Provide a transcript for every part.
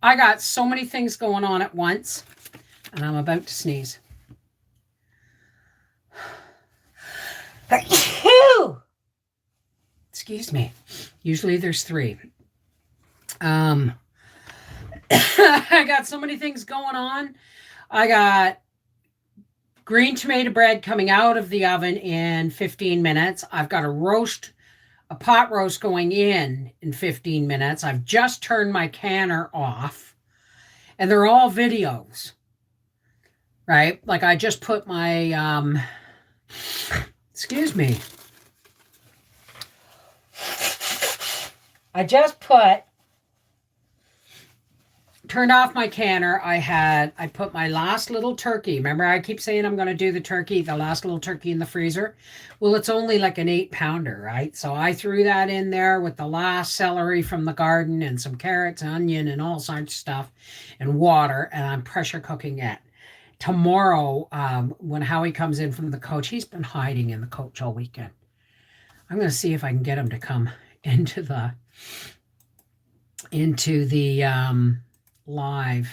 I got so many things going on at once, and I'm about to sneeze. Excuse me. Usually there's 3. I got so many things going on. I got green tomato bread coming out of the oven in 15 minutes. I've got a pot roast going in 15 minutes. I've just turned my canner off, and they're all videos, right? Like I just put my, excuse me. I just turned off my canner. I put my last little turkey. Remember, I keep saying I'm going to do the last little turkey in the freezer. Well, it's only like an 8-pounder, right? So I threw that in there with the last celery from the garden and some carrots, onion, and all sorts of stuff, and water, and I'm pressure cooking it. Tomorrow, when Howie comes in from the coach, he's been hiding in the coach all weekend. I'm going to see if I can get him to come into the live.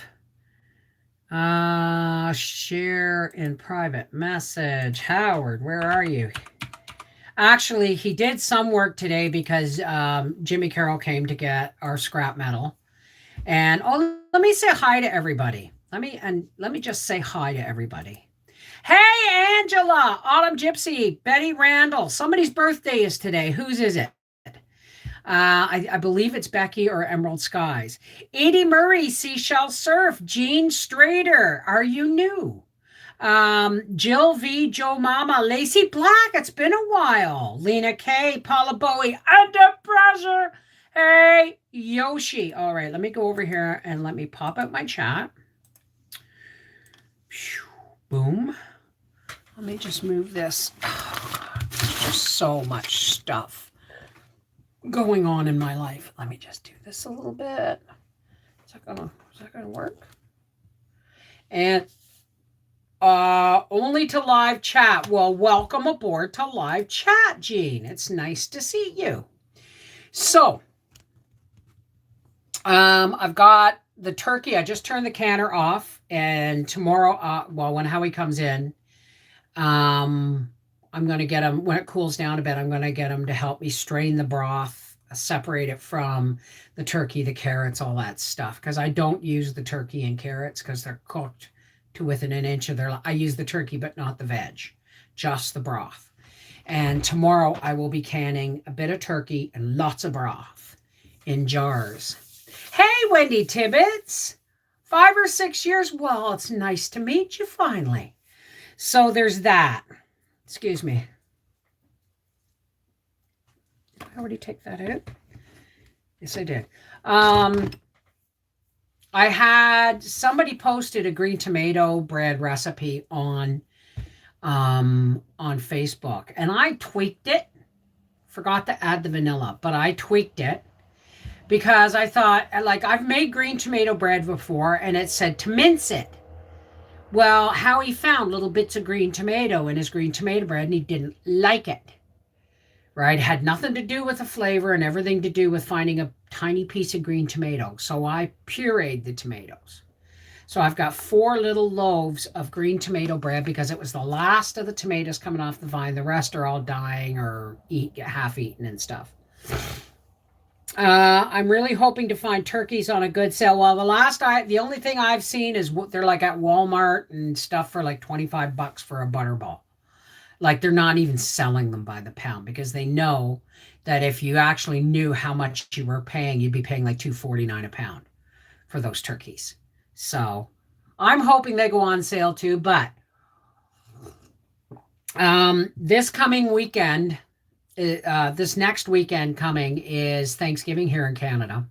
Share in private message. Howard, where are you? Actually, he did some work today because Jimmy Carroll came to get our scrap metal. And let me say hi to everybody. Let me just say hi to everybody. Hey, Angela, Autumn Gypsy, Betty Randall. Somebody's birthday is today. Whose is it? I believe it's Becky or Emerald Skies. Edie Murray, Seashell Surf. Jean Strader, are you new? Jill V, Joe Mama, Lacey Black, it's been a while. Lena K, Paula Bowie, under pressure. Hey, Yoshi. All right, let me go over here and let me pop out my chat. Boom. Let me just move this. There's so much stuff going on in my life. Let me just do this a little bit. Is that gonna work? And only to live chat. Well, welcome aboard to live chat, Jean. It's nice to see you. So, I've got the turkey. I just turned the canner off, and tomorrow, when Howie comes in, I'm going to get him, when it cools down a bit, I'm going to get him to help me strain the broth, separate it from the turkey, the carrots, all that stuff. Because I don't use the turkey and carrots because they're cooked to within an inch of their, I use the turkey, but not the veg, just the broth. And tomorrow I will be canning a bit of turkey and lots of broth in jars. Hey, Wendy Tibbetts, 5 or 6 years. Well, it's nice to meet you finally. So there's that. Excuse me. Did I already take that out? Yes, I did. I had somebody posted a green tomato bread recipe on Facebook, and I tweaked it. Forgot to add the vanilla, but I tweaked it because I thought, like, I've made green tomato bread before, and it said to mince it. Well, Howie found little bits of green tomato in his green tomato bread, and he didn't like it. Right? It had nothing to do with the flavor and everything to do with finding a tiny piece of green tomato. So I pureed the tomatoes. So I've got 4 little loaves of green tomato bread because it was the last of the tomatoes coming off the vine. The rest are all dying or half eaten and stuff. I'm really hoping to find turkeys on a good sale. Well, the only thing I've seen is they're like at Walmart and stuff for like $25 for a butterball. Like they're not even selling them by the pound because they know that if you actually knew how much you were paying, you'd be paying like $2.49 a pound for those turkeys. So I'm hoping they go on sale too. But this coming weekend, this next weekend coming is Thanksgiving here in Canada,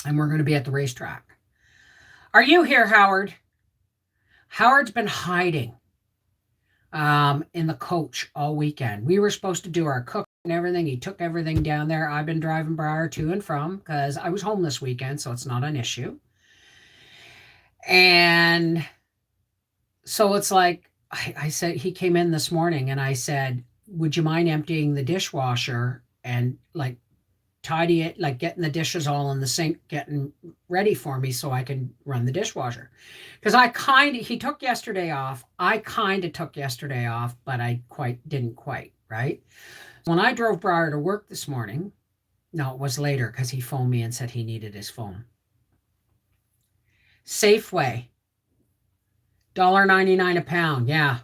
and we're going to be at the racetrack. Are you here, Howard? Howard's been hiding in the coach all weekend. We were supposed to do our cook and everything. He took everything down there. I've been driving Briar to and from because I was home this weekend, so it's not an issue. And so it's like, I said, he came in this morning and I said, would you mind emptying the dishwasher and like tidy it, like getting the dishes all in the sink, getting ready for me so I can run the dishwasher. Because he took yesterday off. I kind of took yesterday off, but I didn't quite, right? When I drove Briar to work this morning, no, it was later because he phoned me and said he needed his phone. Safeway, $1.99 a pound. Yeah.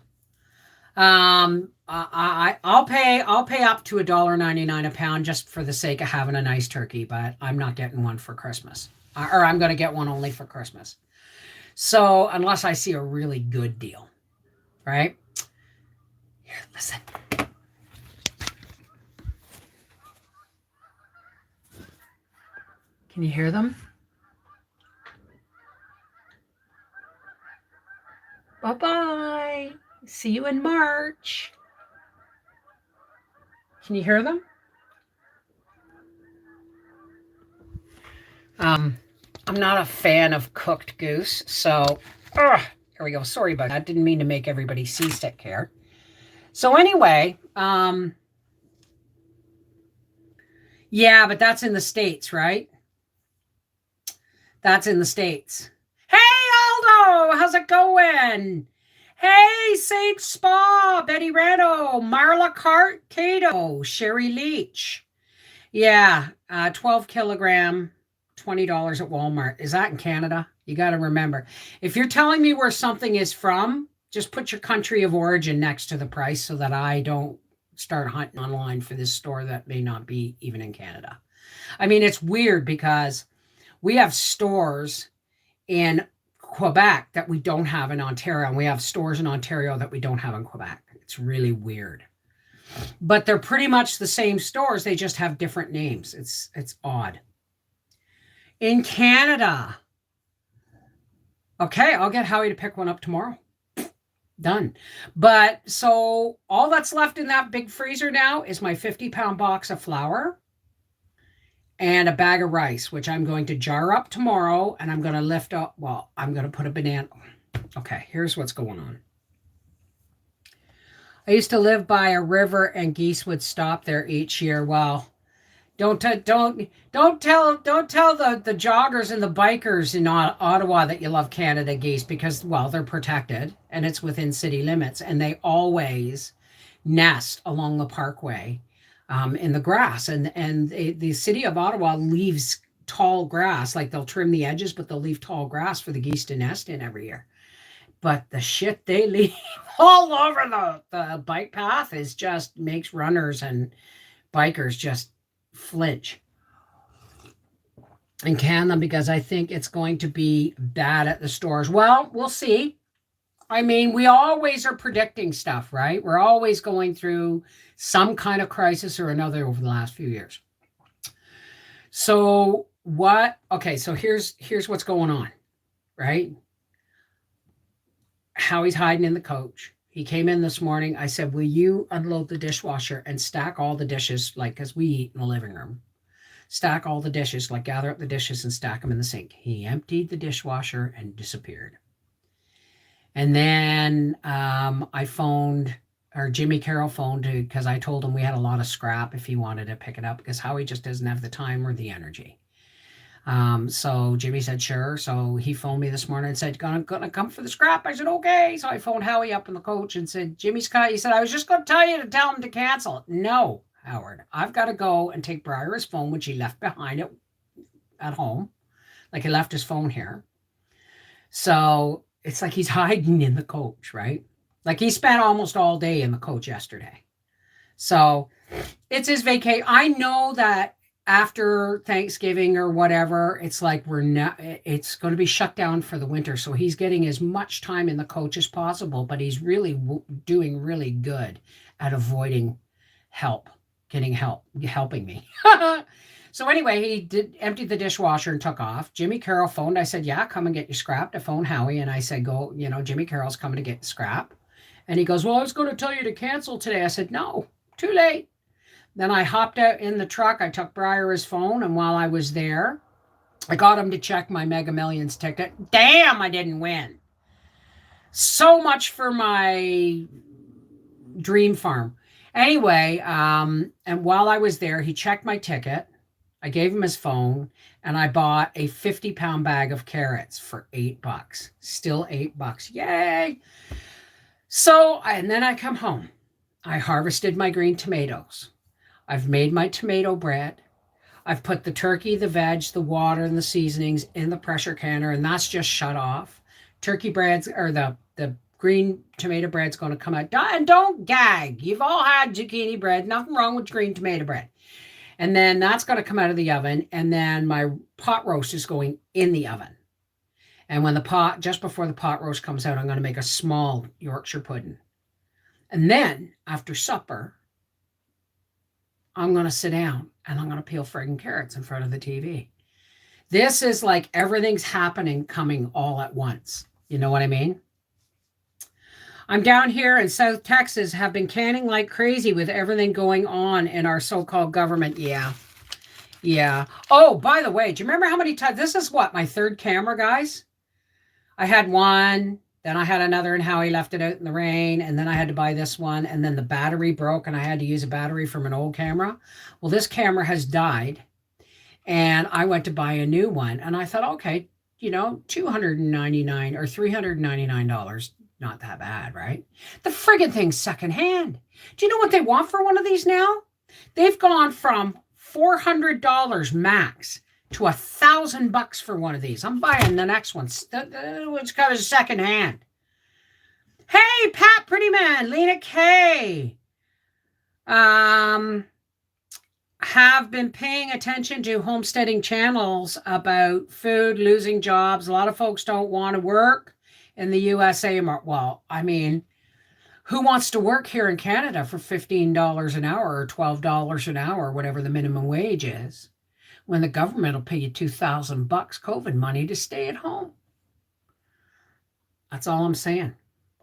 I'll pay up to $1.99 a pound just for the sake of having a nice turkey, but I'm not getting one for Christmas. Or I'm going to get one only for Christmas. So unless I see a really good deal, right? Here, listen. Can you hear them? Bye-bye. See you in March. Can you hear them? I'm not a fan of cooked goose, so here we go. Sorry about that. Didn't mean to make everybody seasick here. So anyway, yeah, but that's in the States, right? That's in the States. Hey, Aldo, how's it going? Hey, Sage Spa, Betty Reno, Marla Cato, Sherry Leach. Yeah, 12 kilogram, $20 at Walmart. Is that in Canada? You got to remember. If you're telling me where something is from, just put your country of origin next to the price so that I don't start hunting online for this store that may not be even in Canada. I mean, it's weird because we have stores in Quebec that we don't have in Ontario, and we have stores in Ontario that we don't have in Quebec. It's really weird. But they're pretty much the same stores. They just have different names. It's odd. In Canada. Okay, I'll get Howie to pick one up tomorrow. Done. But so all that's left in that big freezer now is my 50-pound box of flour and a bag of rice, which I'm going to jar up tomorrow, and I'm going to lift up. Well, I'm going to put a banana. Okay, here's what's going on. I used to live by a river, and geese would stop there each year. Well, don't tell the joggers and the bikers in Ottawa that you love Canada geese because, well, they're protected and it's within city limits, and they always nest along the parkway in the grass. And the city of Ottawa leaves tall grass, like they'll trim the edges, but they'll leave tall grass for the geese to nest in every year. But the shit they leave all over the bike path is just makes runners and bikers just flinch and can them because I think it's going to be bad at the stores. Well, we'll see. I mean, we always are predicting stuff, right? We're always going through some kind of crisis or another over the last few years. So so here's what's going on, right? Howie's hiding in the coach. He came in this morning. I said, will you unload the dishwasher and stack all the dishes, like, because we eat in the living room. Stack all the dishes, like gather up the dishes and stack them in the sink. He emptied the dishwasher and disappeared. And then I phoned, or Jimmy Carroll phoned, because I told him we had a lot of scrap if he wanted to pick it up, because Howie just doesn't have the time or the energy. So Jimmy said, sure. So he phoned me this morning and said, gonna come for the scrap. I said, okay. So I phoned Howie up in the coach and said, Jimmy's cut. He said, I was just going to tell you to tell him to cancel it. No, Howard, I've got to go and take Briar his phone, which he left behind at home. Like he left his phone here. So it's like he's hiding in the coach, right? Like he spent almost all day in the coach yesterday. So it's his vacation. I know that after Thanksgiving or whatever, it's like it's going to be shut down for the winter. So he's getting as much time in the coach as possible, but he's really doing really good at avoiding helping me. So anyway, he emptied the dishwasher and took off. Jimmy Carroll phoned. I said, yeah, come and get your scrap. I phoned Howie and I said, go, Jimmy Carroll's coming to get the scrap. And he goes, well, I was going to tell you to cancel today. I said, no, too late. Then I hopped out in the truck. I took Briar his phone, and while I was there, I got him to check my Mega Millions ticket. Damn, I didn't win. So much for my dream farm. Anyway, and while I was there, he checked my ticket, I gave him his phone, and I bought a 50-pound bag of carrots for $8. Still $8. Yay! So, and then I come home. I harvested my green tomatoes. I've made my tomato bread. I've put the turkey, the veg, the water, and the seasonings in the pressure canner, and that's just shut off. Turkey breads, or the green tomato bread's going to come out. And don't gag. You've all had zucchini bread. Nothing wrong with green tomato bread. And then that's going to come out of the oven. And then my pot roast is going in the oven. And when just before the pot roast comes out, I'm going to make a small Yorkshire pudding. And then after supper, I'm going to sit down and I'm going to peel friggin' carrots in front of the TV. This is like everything's happening, coming all at once. You know what I mean? I'm down here in South Texas, have been canning like crazy with everything going on in our so-called government. Yeah. Yeah. Oh, by the way, do you remember how many times? This is what, my third camera, guys? I had one, then I had another, and Howie left it out in the rain, and then I had to buy this one, and then the battery broke, and I had to use a battery from an old camera. Well, this camera has died, and I went to buy a new one, and I thought, okay, $299 or $399, not that bad, right? The friggin' thing's secondhand. Do you know what they want for one of these now? They've gone from $400 max to $1,000 for one of these. I'm buying the next one, which covers secondhand. Hey, Pat Prettyman, Lena K. Have been paying attention to homesteading channels about food, losing jobs. A lot of folks don't want to work in the USA. Well, I mean, who wants to work here in Canada for $15 an hour or $12 an hour, whatever the minimum wage is, when the government will pay you $2,000 COVID money to stay at home? That's all I'm saying.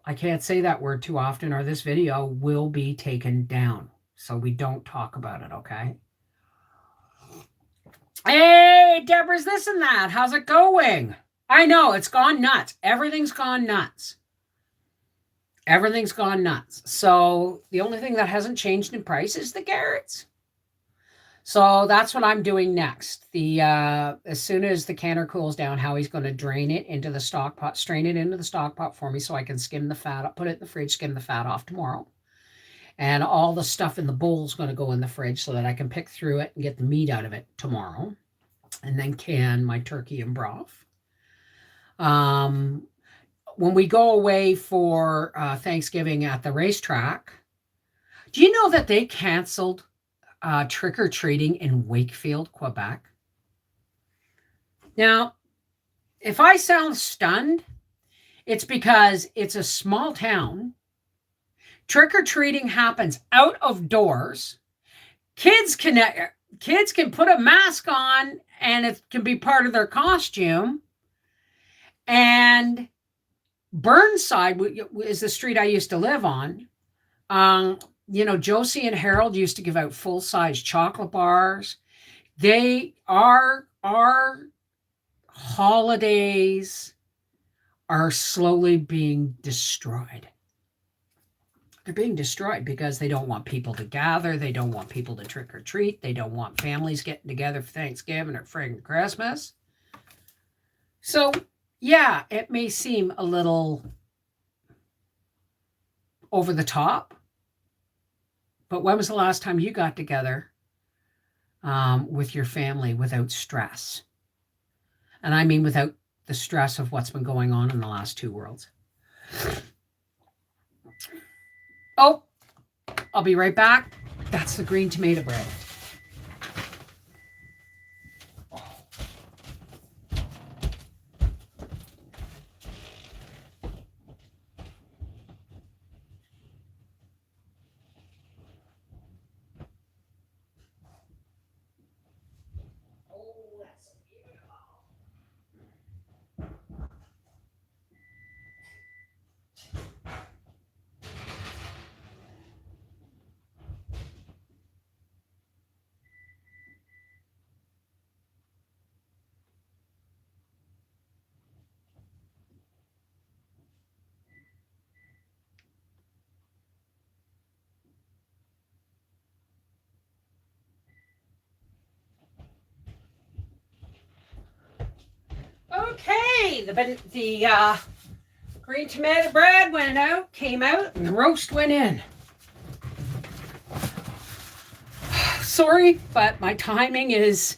I can't say that word too often, or this video will be taken down. So we don't talk about it, okay? Hey, Deborah's this and that. How's it going? I know, it's gone nuts. Everything's gone nuts. Everything's gone nuts. So the only thing that hasn't changed in price is the carrots. So that's what I'm doing next. As soon as the canner cools down, Howie's going to drain it into the stock pot, strain it into the stock pot for me so I can skim the fat up, put it in the fridge, skim the fat off tomorrow. And all the stuff in the bowl is going to go in the fridge so that I can pick through it and get the meat out of it tomorrow. And then can my turkey and broth. When we go away for Thanksgiving at the racetrack, do you know that they canceled trick-or-treating in Wakefield, Quebec? Now, if I sound stunned, it's because it's a small town. Trick-or-treating happens out of doors. Kids can put a mask on and it can be part of their costume. And Burnside is the street I used to live on. Josie and Harold used to give out full-size chocolate bars. Our holidays are slowly being destroyed. They're being destroyed because they don't want people to gather. They don't want people to trick or treat. They don't want families getting together for Thanksgiving or friggin' Christmas. So, yeah, it may seem a little over the top. But when was the last time you got together with your family without stress? And I mean without the stress of what's been going on in the last two worlds. Oh, I'll be right back. That's the green tomato bread. Hey, the green tomato bread came out, and the roast went in. Sorry, but my timing is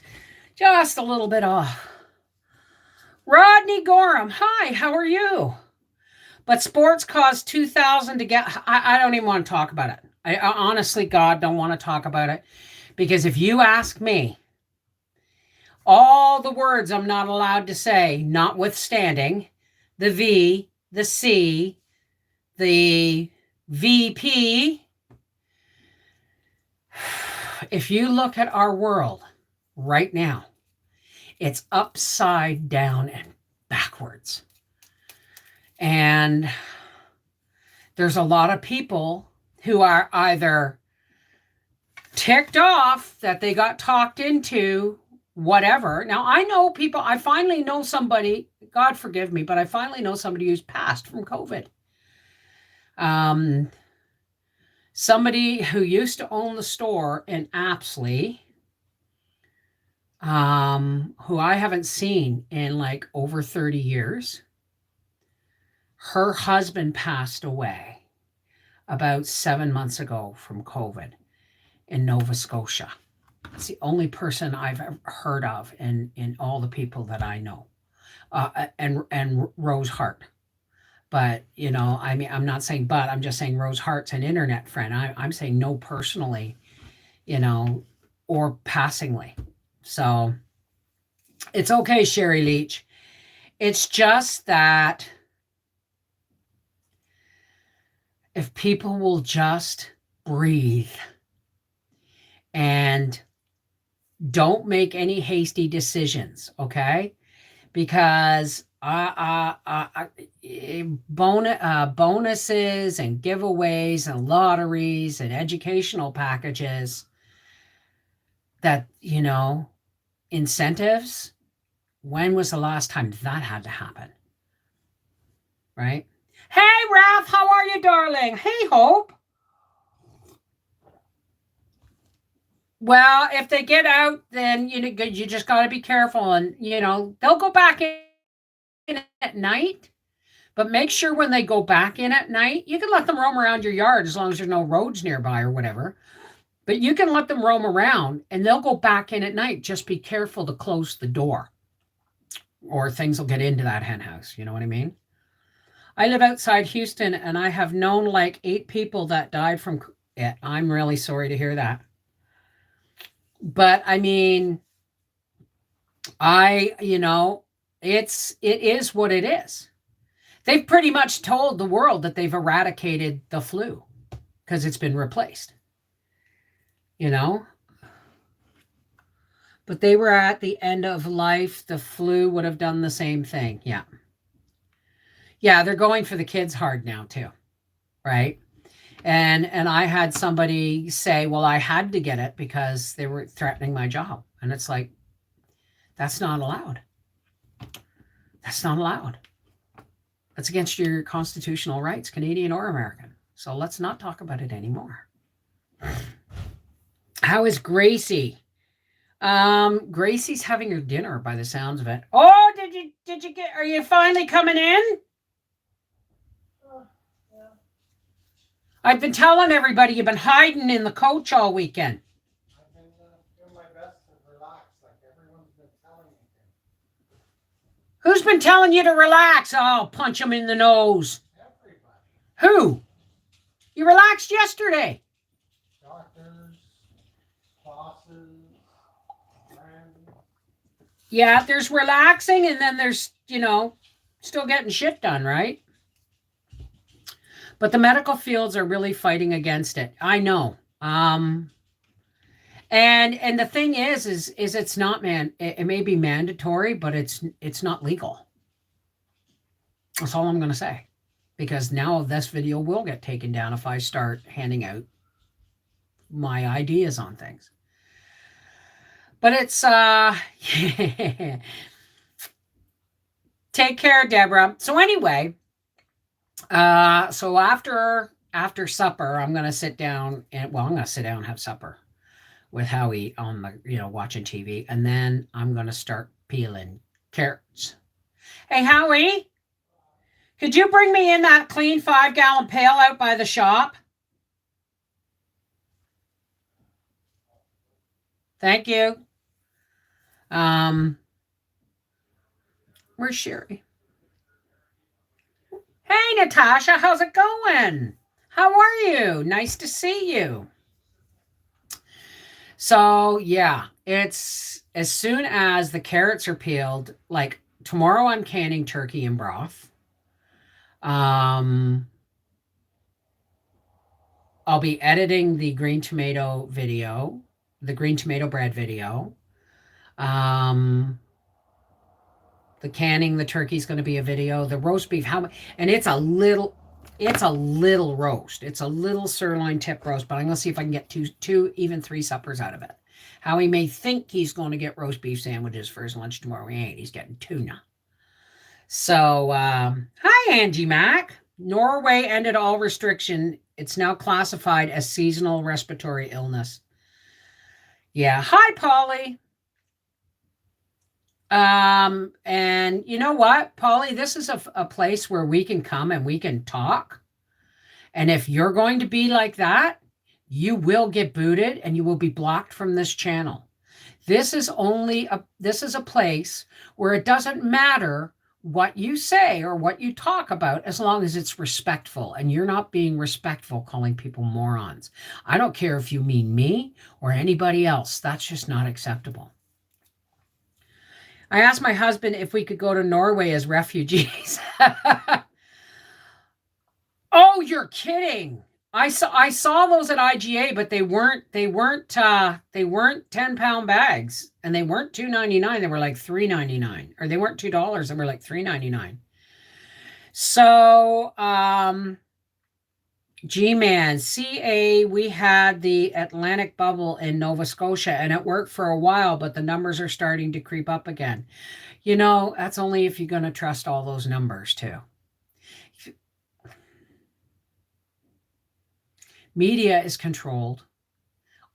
just a little bit off. Rodney Gorham, hi, how are you? But sports cost $2,000 to get. I don't even want to talk about it. I honestly, God, don't want to talk about it. Because if you ask me, all the words I'm not allowed to say, notwithstanding the V, the C, the VP, if you look at our world right now, it's upside down and backwards. And there's a lot of people who are either ticked off that they got talked into whatever. Now, I know people, I finally know somebody, God forgive me, but I finally know somebody who's passed from COVID. Somebody who used to own the store in Apsley, who I haven't seen in like over 30 years. Her husband passed away about 7 months ago from COVID in Nova Scotia. It's the only person I've ever heard of in all the people that I know, and Rose Hart. But, you know, I mean, I'm not saying but, I'm just saying Rose Hart's an internet friend. I'm saying no personally, you know, or passingly. So it's okay, Sherry Leach. It's just that if people will just breathe and don't make any hasty decisions, okay? Because bonuses and giveaways and lotteries and educational packages that, you know, incentives, when was the last time that had to happen? Right? Hey, Ralph, how are you, darling? Hey, Hope. Well, if they get out, then you just got to be careful, and you know they'll go back in at night. But make sure when they go back in at night, you can let them roam around your yard as long as there's no roads nearby or whatever. But you can let them roam around, and they'll go back in at night. Just be careful to close the door, or things will get into that hen house. You know what I mean? I live outside Houston, and I have known like 8 people that died from it. I'm really sorry to hear that. But I mean, it is what it is. They've pretty much told the world that they've eradicated the flu because it's been replaced, you know? But they were at the end of life. The flu would have done the same thing. Yeah. Yeah, they're going for the kids hard now too, right? And I had somebody say, well, I had to get it because they were threatening my job. And it's like, that's not allowed. That's not allowed. That's against your constitutional rights, Canadian or American. So let's not talk about it anymore. How is Gracie? Gracie's having her dinner by the sounds of it. Oh, are you finally coming in? I've been telling everybody you've been hiding in the coach all weekend. I've been doing my best to relax, like everyone's been telling me to. Who's been telling you to relax? Oh, punch him in the nose. Everybody. Who? You relaxed yesterday. Doctors, bosses, friends. Yeah, there's relaxing, and then there's, still getting shit done, right? But the medical fields are really fighting against it. I know. And the thing is it's not, it may be mandatory, but it's not legal. That's all I'm going to say. Because now this video will get taken down if I start handing out my ideas on things. But it's, Take care, Deborah. So anyway, so after supper, I'm going to sit down and have supper with Howie on the, watching TV. And then I'm going to start peeling carrots. Hey, Howie, could you bring me in that clean 5-gallon pail out by the shop? Thank you. Where's Sherry? Hey, Natasha, how's it going? How are you? Nice to see you. So, yeah, it's as soon as the carrots are peeled, like tomorrow I'm canning turkey and broth. Um, I'll be editing the green tomato video, the green tomato bread video. Um, the canning the turkey is going to be a video. The roast beef, and it's a little roast. It's a little sirloin tip roast, but I'm going to see if I can get two, even 3 suppers out of it. Howie may think he's going to get roast beef sandwiches for his lunch tomorrow. He ain't. He's getting tuna. So, hi, Angie Mac. Norway ended all restriction. It's now classified as seasonal respiratory illness. Yeah. Hi, Polly. And you know what, Polly, this is a place where we can come and we can talk. And if you're going to be like that, you will get booted and you will be blocked from this channel. This is a place where it doesn't matter what you say or what you talk about as long as it's respectful, and you're not being respectful calling people morons. I don't care if you mean me or anybody else. That's just not acceptable. I asked my husband if we could go to Norway as refugees. Oh, you're kidding. I saw those at IGA, but they weren't 10-pound bags, and they weren't $2.99. They were like $3.99, or they weren't $2. They were like $3.99. So, G-Man, CA, we had the Atlantic bubble in Nova Scotia, and it worked for a while, but the numbers are starting to creep up again. You know, that's only if you're going to trust all those numbers, too. Media is controlled.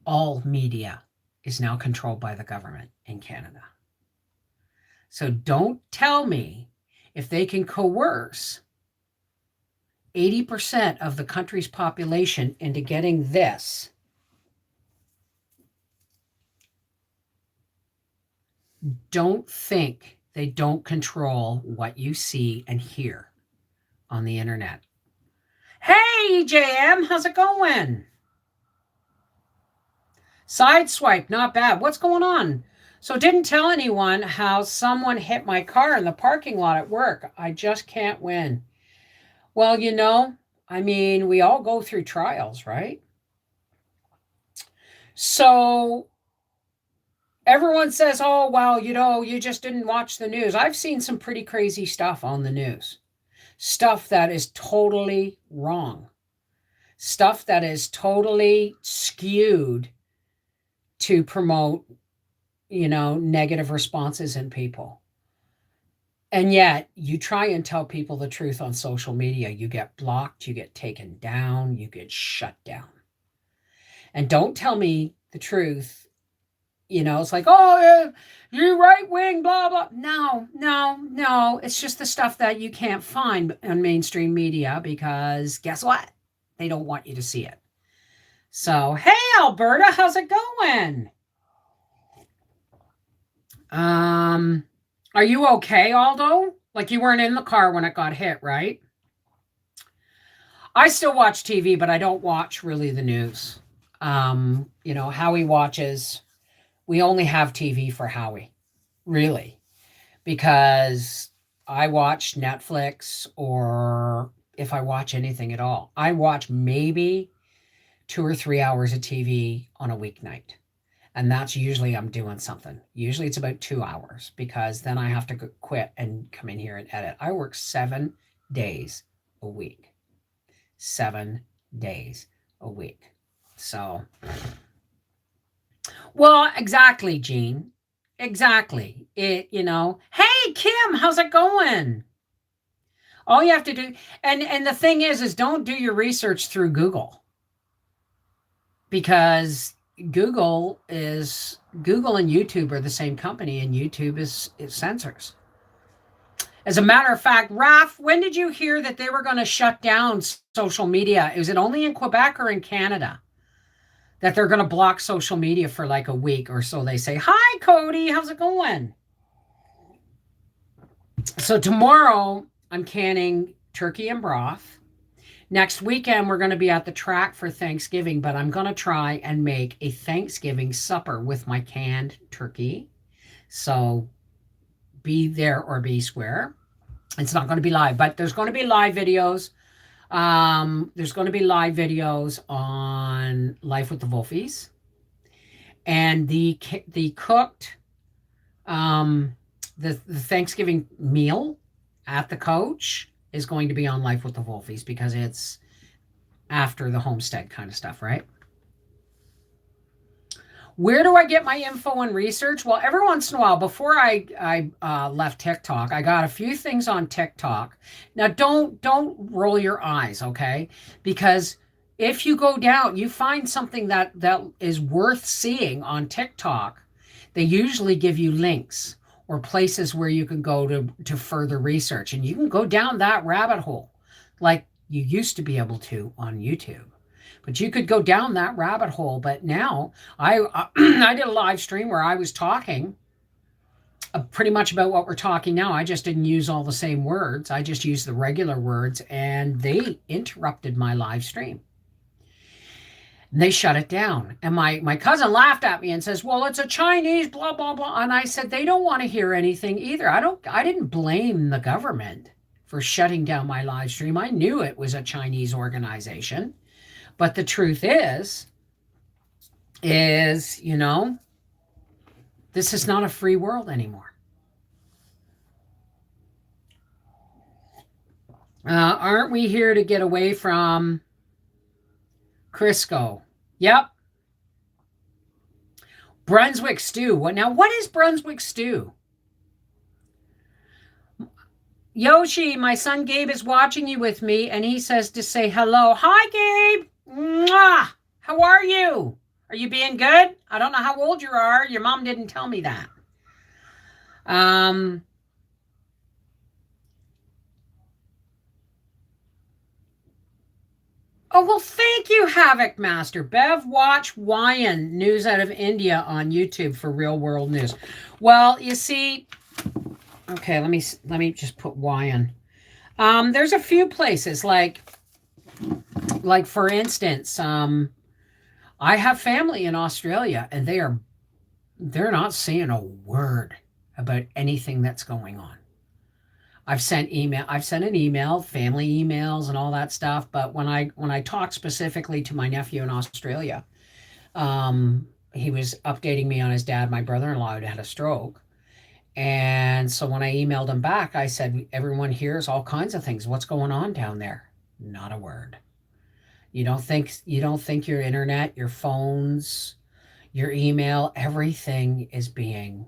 All media is now controlled by the government in Canada. So don't tell me if they can coerce 80% of the country's population into getting this. Don't think they don't control what you see and hear on the internet. Hey, EJM, how's it going? Sideswipe, not bad. What's going on? So didn't tell anyone how someone hit my car in the parking lot at work. I just can't win. Well, you know, I mean, we all go through trials, right? So everyone says, oh, well, you know, you just didn't watch the news. I've seen some pretty crazy stuff on the news. Stuff that is totally wrong. Stuff that is totally skewed to promote, you know, negative responses in people. And yet you try and tell people the truth on social media. You get blocked, you get taken down, you get shut down. And don't tell me the truth. You know, it's like, oh, you're right wing, blah, blah. No. It's just the stuff that you can't find on mainstream media because guess what? They don't want you to see it. So, hey, Alberta, how's it going? Are you okay, Aldo? Like you weren't in the car when it got hit, right? I still watch TV, but I don't watch really the news. You know, Howie watches. We only have TV for Howie, really, because I watch Netflix, or if I watch anything at all, I watch maybe 2 or 3 hours of TV on a weeknight. And that's usually I'm doing something. Usually it's about 2 hours because then I have to quit and come in here and edit. I work 7 days a week. 7 days a week. So, well, exactly, Jean. Exactly. It, you know, hey, Kim, how's it going? All you have to do, and the thing is don't do your research through Google. Because Google and YouTube are the same company, and YouTube is censors. As a matter of fact, Raph, when did you hear that they were going to shut down social media? Is it only in Quebec or in Canada that they're going to block social media for like a week or so? They say, hi, Cody, how's it going? So tomorrow I'm canning turkey and broth. Next weekend, we're going to be at the track for Thanksgiving, but I'm going to try and make a Thanksgiving supper with my canned turkey. So be there or be square. It's not going to be live, but there's going to be live videos. There's going to be live videos on Life with the Wolfies. And the cooked, the Thanksgiving meal at the coach is going to be on Life with the Wolfies because it's after the Homestead kind of stuff, right? Where do I get my info and research? Well, every once in a while, before I left TikTok, I got a few things on TikTok. Now, don't roll your eyes, okay? Because if you go down, you find something that is worth seeing on TikTok, they usually give you links or places where you can go to further research. And you can go down that rabbit hole like you used to be able to on YouTube. But you could go down that rabbit hole. But now I did a live stream where I was talking pretty much about what we're talking now. I just didn't use all the same words. I just used the regular words, and they interrupted my live stream. And they shut it down. And my cousin laughed at me and says, well, it's a Chinese, blah, blah, blah. And I said, they don't want to hear anything either. I didn't blame the government for shutting down my live stream. I knew it was a Chinese organization. But the truth is, this is not a free world anymore. Aren't we here to get away from Crisco? Yep. Brunswick stew. What is Brunswick stew? Yoshi, my son Gabe is watching you with me, and he says to say hello. Hi, Gabe. Mwah! How are you? Are you being good? I don't know how old you are. Your mom didn't tell me that. Oh, well, thank you, Havoc Master. Bev, watch Wyan News out of India on YouTube for real world news. Well, you see, okay, let me just put Wyan. There's a few places like for instance, I have family in Australia, and they're not saying a word about anything that's going on. I've sent an email, family emails and all that stuff. But when I talk specifically to my nephew in Australia, he was updating me on his dad, my brother-in-law, who had a stroke. And so when I emailed him back, I said, everyone hears all kinds of things. What's going on down there? Not a word. You don't think your internet, your phones, your email, everything is being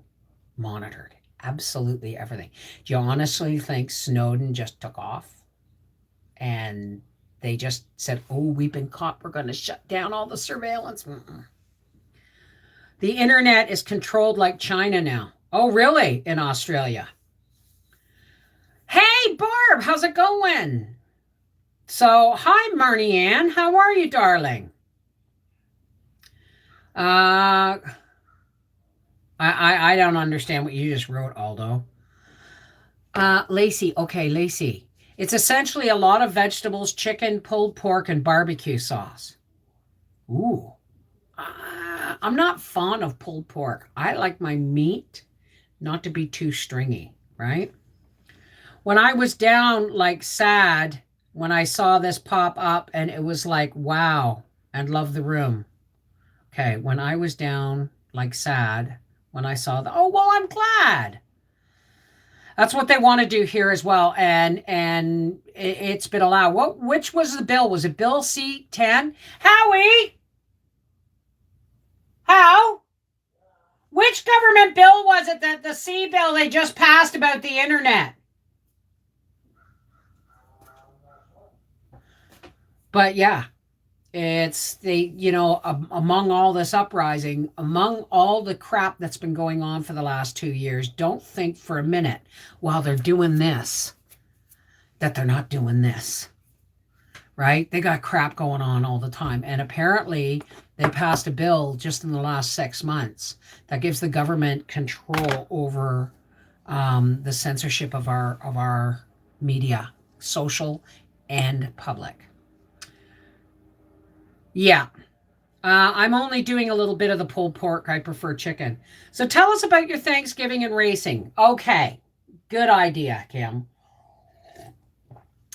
monitored. Absolutely everything. Do you honestly think Snowden just took off and they just said, oh, we've been caught, we're going to shut down all the surveillance? Mm-mm. The internet is controlled like China now. Oh, really? In Australia? Hey, Barb, how's it going? So, hi, Marnie Ann. How are you, darling? I don't understand what you just wrote, Aldo. Lacey. Okay, Lacey. It's essentially a lot of vegetables, chicken, pulled pork, and barbecue sauce. Ooh. I'm not fond of pulled pork. I like my meat not to be too stringy, right? When I was down, like, sad, when I saw this pop up, and it was like, wow, and love the room. Okay, when I was down, like, sad, when I saw oh, well, I'm glad. That's what they want to do here as well, and it's been allowed. Which was the bill? Was it Bill C-10? Howie? How? Which government bill was it, that the C bill they just passed about the internet? But yeah, It's the, among all this uprising, among all the crap that's been going on for the last 2 years, don't think for a minute while they're doing this that they're not doing this, right? They got crap going on all the time. And apparently they passed a bill just in the last 6 months that gives the government control over the censorship of our media, social and public. Yeah. I'm only doing a little bit of the pulled pork. I prefer chicken. So tell us about your Thanksgiving and racing. Okay. Good idea, Kim.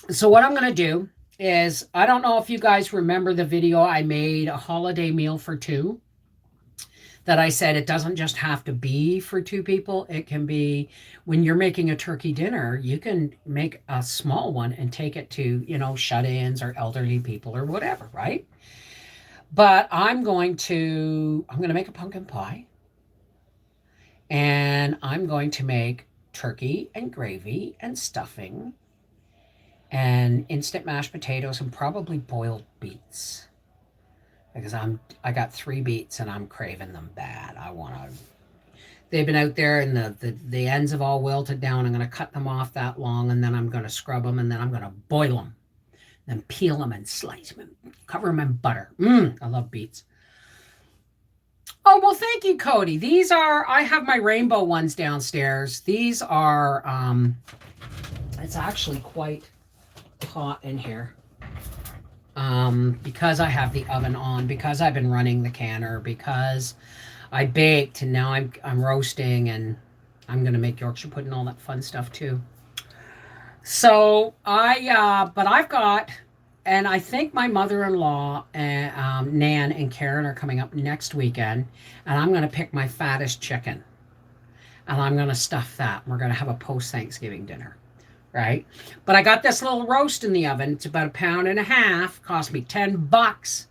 So what I'm going to do is, I don't know if you guys remember the video I made, a holiday meal for two, that I said it doesn't just have to be for two people. It can be, when you're making a turkey dinner, you can make a small one and take it to, shut-ins or elderly people or whatever, right? But I'm going to make a pumpkin pie, and I'm going to make turkey and gravy and stuffing and instant mashed potatoes and probably boiled beets, because I got 3 beets and I'm craving them bad. They've been out there and the ends have all wilted down. I'm going to cut them off that long, and then I'm going to scrub them, and then I'm going to boil them, then peel them and slice them, cover them in butter. I love beets. Oh, well, thank you, Cody. I have my rainbow ones downstairs. These are, it's actually quite hot in here. Because I have the oven on, because I've been running the canner, because I baked and now I'm roasting, and I'm going to make Yorkshire pudding, all that fun stuff too. So but I've got, and I think my mother-in-law and Nan and Karen are coming up next weekend, and I'm going to pick my fattest chicken, and I'm going to stuff that. We're going to have a post-Thanksgiving dinner, right? But I got this little roast in the oven. It's about 1.5 pounds. Cost me $10.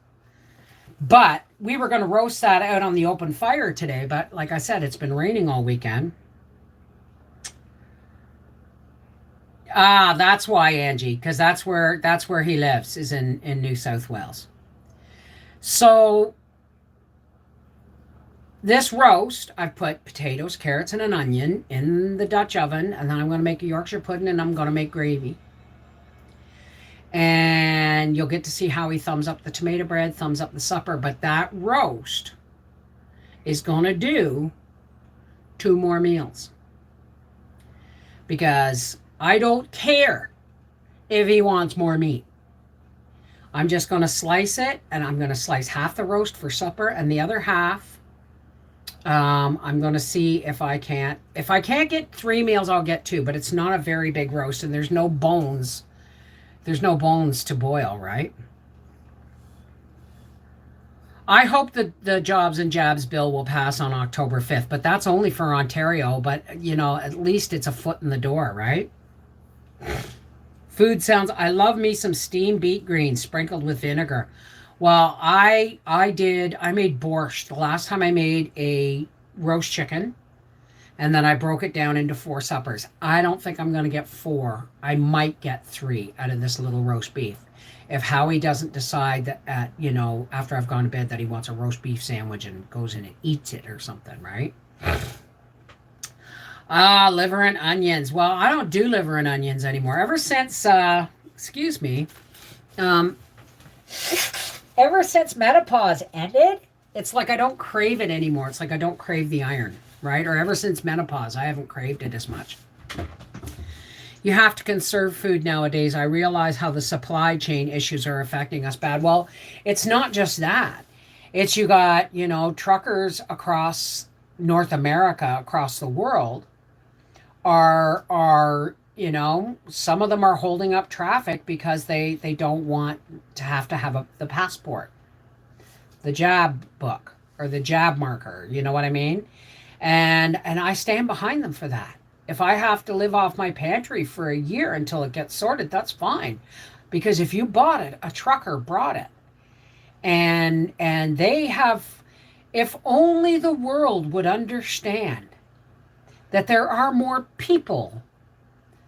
But we were going to roast that out on the open fire today. But like I said, it's been raining all weekend. That's why, Angie, because that's where he lives, is in New South Wales. So this roast, I've put potatoes, carrots, and an onion in the Dutch oven, and then I'm going to make a Yorkshire pudding, and I'm going to make gravy. And you'll get to see how he thumbs up the tomato bread, thumbs up the supper. But that roast is going to do 2 more meals, because I don't care if he wants more meat. I'm just going to slice it, and I'm going to slice half the roast for supper, and the other half, I'm going to see if I can't get 3 meals, I'll get 2, but it's not a very big roast, and there's no bones. There's no bones to boil, right? I hope that the Jobs and Jabs bill will pass on October 5th, but that's only for Ontario. But, at least it's a foot in the door, right? Food sounds, I love me some steamed beet greens sprinkled with vinegar. Well, I made borscht. The last time I made a roast chicken, and then I broke it down into 4 suppers. I don't think I'm going to get 4. I might get 3 out of this little roast beef. If Howie doesn't decide that, after I've gone to bed, that he wants a roast beef sandwich and goes in and eats it or something, right? Liver and onions. Well, I don't do liver and onions anymore. Ever since, ever since menopause ended, it's like I don't crave it anymore. It's like I don't crave the iron, right? Or ever since menopause, I haven't craved it as much. You have to conserve food nowadays. I realize how the supply chain issues are affecting us bad. Well, it's not just that. It's you got, truckers across North America, across the world, are some of them are holding up traffic because they don't want to have the passport, the jab book, or the jab marker, you know what I mean? And I stand behind them for that. If I have to live off my pantry for a year until it gets sorted, that's fine. Because if you bought it, a trucker brought it. And they have, if only the world would understand that there are more people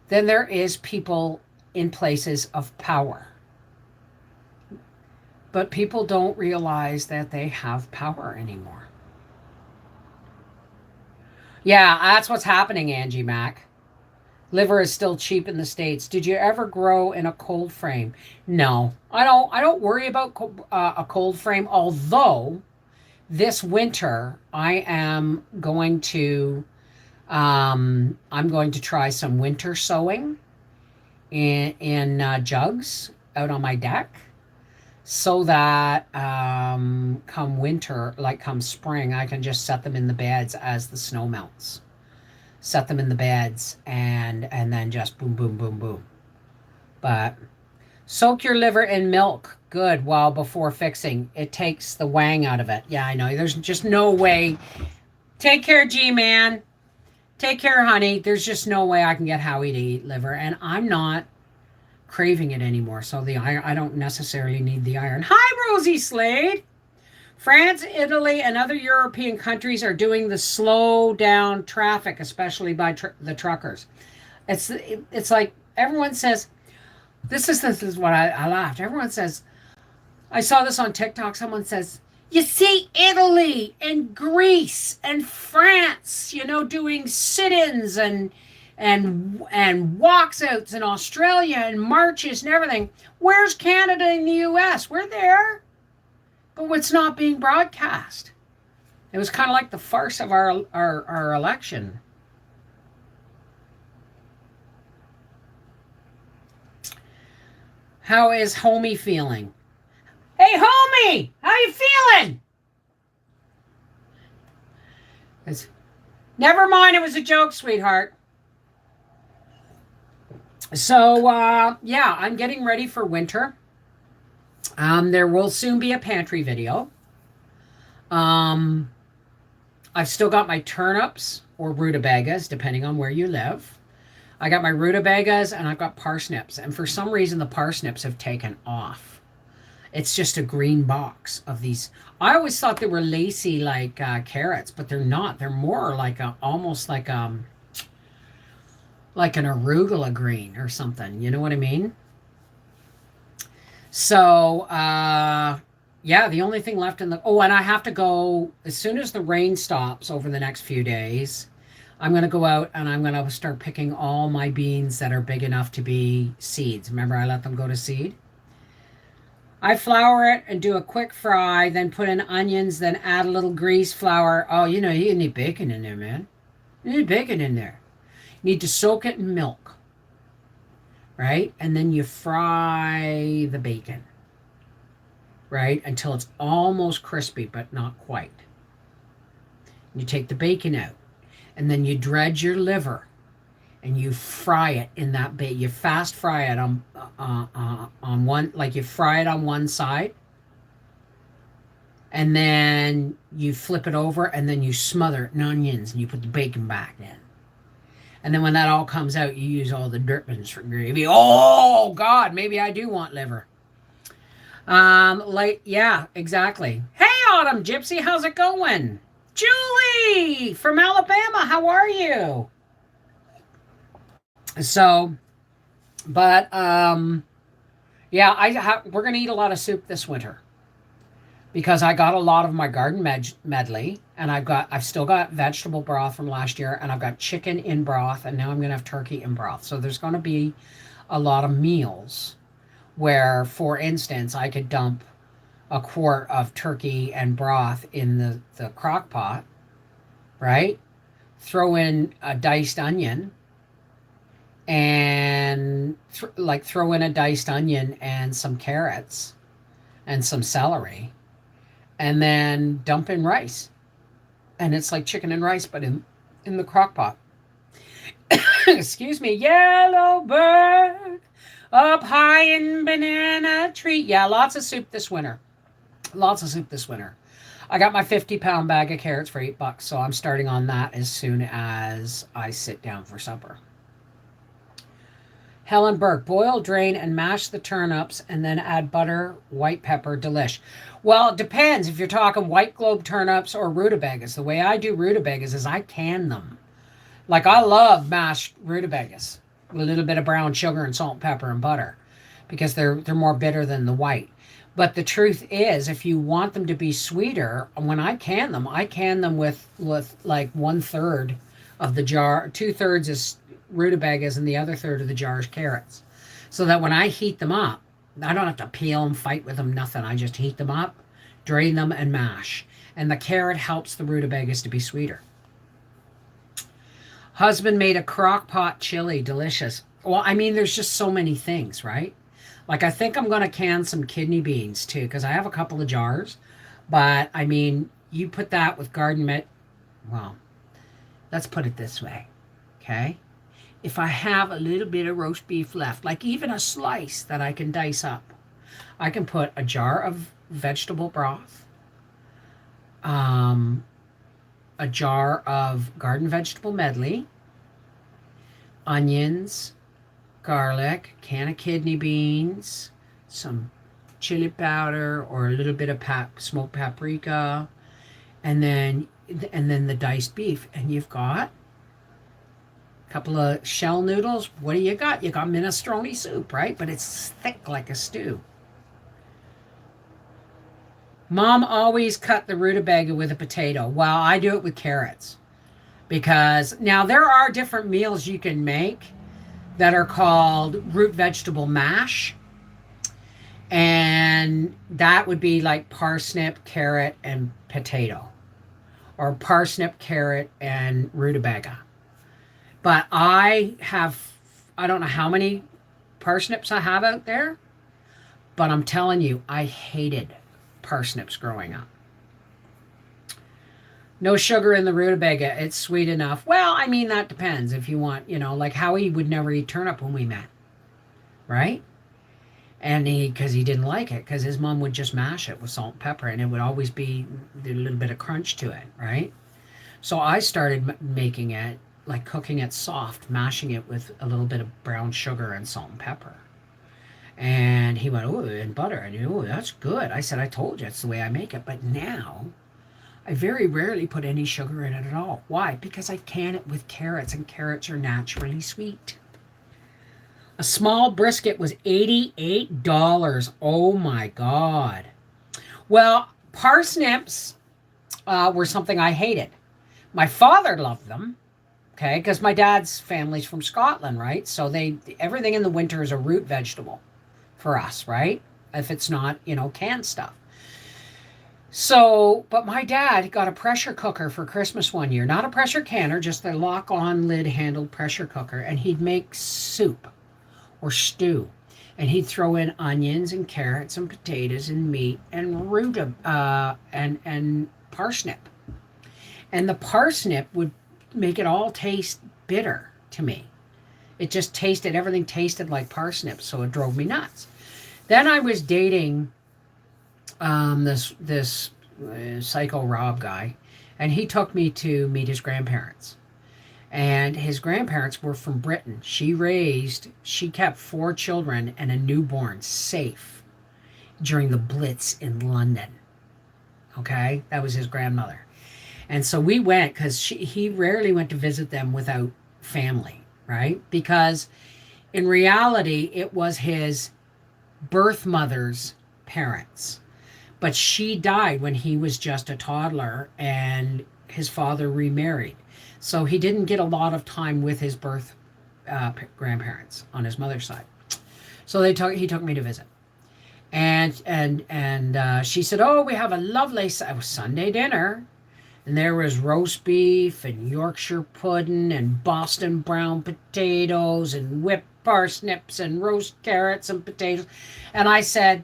than there is people in places of power. But people don't realize that they have power anymore. Yeah, that's what's happening, Angie Mac. Liver is still cheap in the States. Did you ever grow in a cold frame? No, I don't. I don't worry about a cold frame. Although this winter I am going to I'm going to try some winter sowing in jugs out on my deck, so that come winter, like come spring, I can just set them in the beds as the snow melts. Set them in the beds and then just boom, boom, boom, boom. But soak your liver in milk good while before fixing. It takes the wang out of it. Yeah, I know. There's just no way. Take care, G-Man. Take care, honey. There's just no way I can get Howie to eat liver, and I'm not craving it anymore. So the iron, I don't necessarily need the iron. Hi, Rosie Slade. France, Italy, and other European countries are doing the slow down traffic, especially by the truckers. It's like everyone says. This is what I laughed. Everyone says. I saw this on TikTok. Someone says, you see Italy and Greece and France, doing sit-ins and walks outs in Australia and marches and everything. Where's Canada and the US? We're there. But it's not being broadcast. It was kind of like the farce of our election. How is Homie feeling? Hey, Homie! How you feeling? Never mind, it was a joke, sweetheart. So, yeah, I'm getting ready for winter. There will soon be a pantry video. I've still got my turnips or rutabagas, depending on where you live. I got my rutabagas and I've got parsnips. And for some reason, the parsnips have taken off. It's just a green box of these. I always thought they were lacy like carrots, but they're not. They're more like almost like an arugula green or something. You know what I mean? So, yeah, the only thing left in the... Oh, and I have to go, as soon as the rain stops over the next few days, I'm going to go out and I'm going to start picking all my beans that are big enough to be seeds. Remember, I let them go to seed? I flour it and do a quick fry, then put in onions, then add a little grease, flour. Oh, you need bacon in there, man. You need bacon in there. You need to soak it in milk. Right? And then you fry the bacon, right? Until it's almost crispy, but not quite. You take the bacon out, and then you dredge your liver, and you fry it in that bacon. You fast fry it on one, like you fry it on one side, and then you flip it over, and then you smother it in onions, and you put the bacon back in. And then when that all comes out, you use all the drippings for gravy. Oh, God, maybe I do want liver. Yeah, exactly. Hey, Autumn Gypsy, how's it going? Julie from Alabama, how are you? So, but, yeah, we're going to eat a lot of soup this winter. Because I got a lot of my garden medley, and I've still got vegetable broth from last year, and I've got chicken in broth, and now I'm going to have turkey in broth. So there's going to be a lot of meals where, for instance, I could dump a quart of turkey and broth in the crock pot, right? Throw in a diced onion, and throw in a diced onion and some carrots and some celery. And then dump in rice. And it's like chicken and rice, but in the crock pot. Excuse me. Yellow bird up high in banana tree. Yeah, lots of soup this winter. Lots of soup this winter. I got my 50-pound bag of carrots for $8, so I'm starting on that as soon as I sit down for supper. Helen Burke, boil, drain, and mash the turnips, and then add butter, white pepper, delish. Well, it depends if you're talking white globe turnips or rutabagas. The way I do rutabagas is I can them. Like, I love mashed rutabagas with a little bit of brown sugar and salt, pepper, and butter. because they're more bitter than the white. But the truth is, if you want them to be sweeter, when I can them with like 1/3 of the jar, 2/3 is rutabagas, and the other third of the jar is carrots. So that when I heat them up, I don't have to peel them, fight with them, nothing. I just heat them up, drain them, and mash. And the carrot helps the rutabagas to be sweeter. Husband made a crock pot chili, delicious. Well, I mean, there's just so many things, right? Like, I think I'm going to can some kidney beans too, because I have a couple of jars. But I mean, you put that with well, let's put it this way, okay? If I have a little bit of roast beef left, like even a slice that I can dice up, I can put a jar of vegetable broth, a jar of garden vegetable medley, onions, garlic, can of kidney beans, some chili powder or a little bit of smoked paprika, and then the diced beef, and you've got a couple of shell noodles. What do you got? You got minestrone soup, right? But it's thick like a stew. Mom always cut the rutabaga with a potato. Well, I do it with carrots, because now there are different meals you can make that are called root vegetable mash. And that would be like parsnip, carrot, and potato. Or parsnip, carrot, and rutabaga. But I don't know how many parsnips I have out there. But I'm telling you, I hated parsnips growing up. No sugar in the rutabaga. It's sweet enough. Well, I mean, that depends if you want, like Howie would never eat turnip when we met. Right? And because he didn't like it, because his mom would just mash it with salt and pepper, and it would always be a little bit of crunch to it, right? So I started making it, like cooking it soft, mashing it with a little bit of brown sugar and salt and pepper. And he went, oh, and butter. And, oh, that's good. I said, I told you, it's the way I make it. But now, I very rarely put any sugar in it at all. Why? Because I can it with carrots, and carrots are naturally sweet. A small brisket was $88. Oh my God. Well, parsnips were something I hated. My father loved them, okay, because my dad's family's from Scotland, right? So everything in the winter is a root vegetable for us, right? If it's not, canned stuff. So, but my dad got a pressure cooker for Christmas one year. Not a pressure canner, just a lock-on lid handled pressure cooker. And he'd make soup or stew. And he'd throw in onions and carrots and potatoes and meat and and parsnip. And the parsnip would make it all taste bitter to me. It just everything tasted like parsnips, so it drove me nuts. Then I was dating this Psycho Rob guy, and he took me to meet his grandparents. And his grandparents were from Britain. She kept 4 children and a newborn safe during the Blitz in London. Okay? That was his grandmother. And so we went, because he rarely went to visit them without family, right? Because in reality, it was his birth mother's parents. But she died when he was just a toddler, and his father remarried. So he didn't get a lot of time with his birth grandparents on his mother's side. So he took me to visit. And she said, oh, we have a lovely Sunday dinner. And there was roast beef and Yorkshire pudding and Boston brown potatoes and whipped parsnips and roast carrots and potatoes. And I said,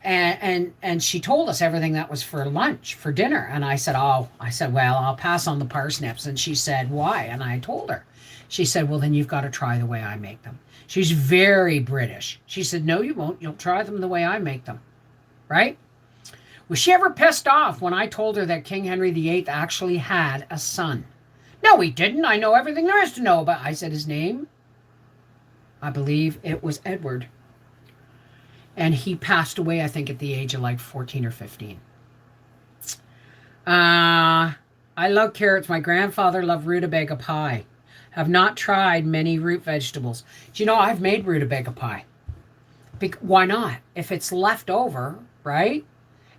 and she told us everything that was for lunch, for dinner. And I said, well, I'll pass on the parsnips. And she said, why? And I told her. She said, well, then you've got to try the way I make them. She's very British. She said, no, you won't. You'll try them the way I make them. Right? Was she ever pissed off when I told her that King Henry VIII actually had a son? No, he didn't. I know everything there is to know about. I said his name. I believe it was Edward. And he passed away, I think, at the age of like 14 or 15. I love carrots. My grandfather loved rutabaga pie. Have not tried many root vegetables. Do you know I've made rutabaga pie? Why not? If it's left over, right?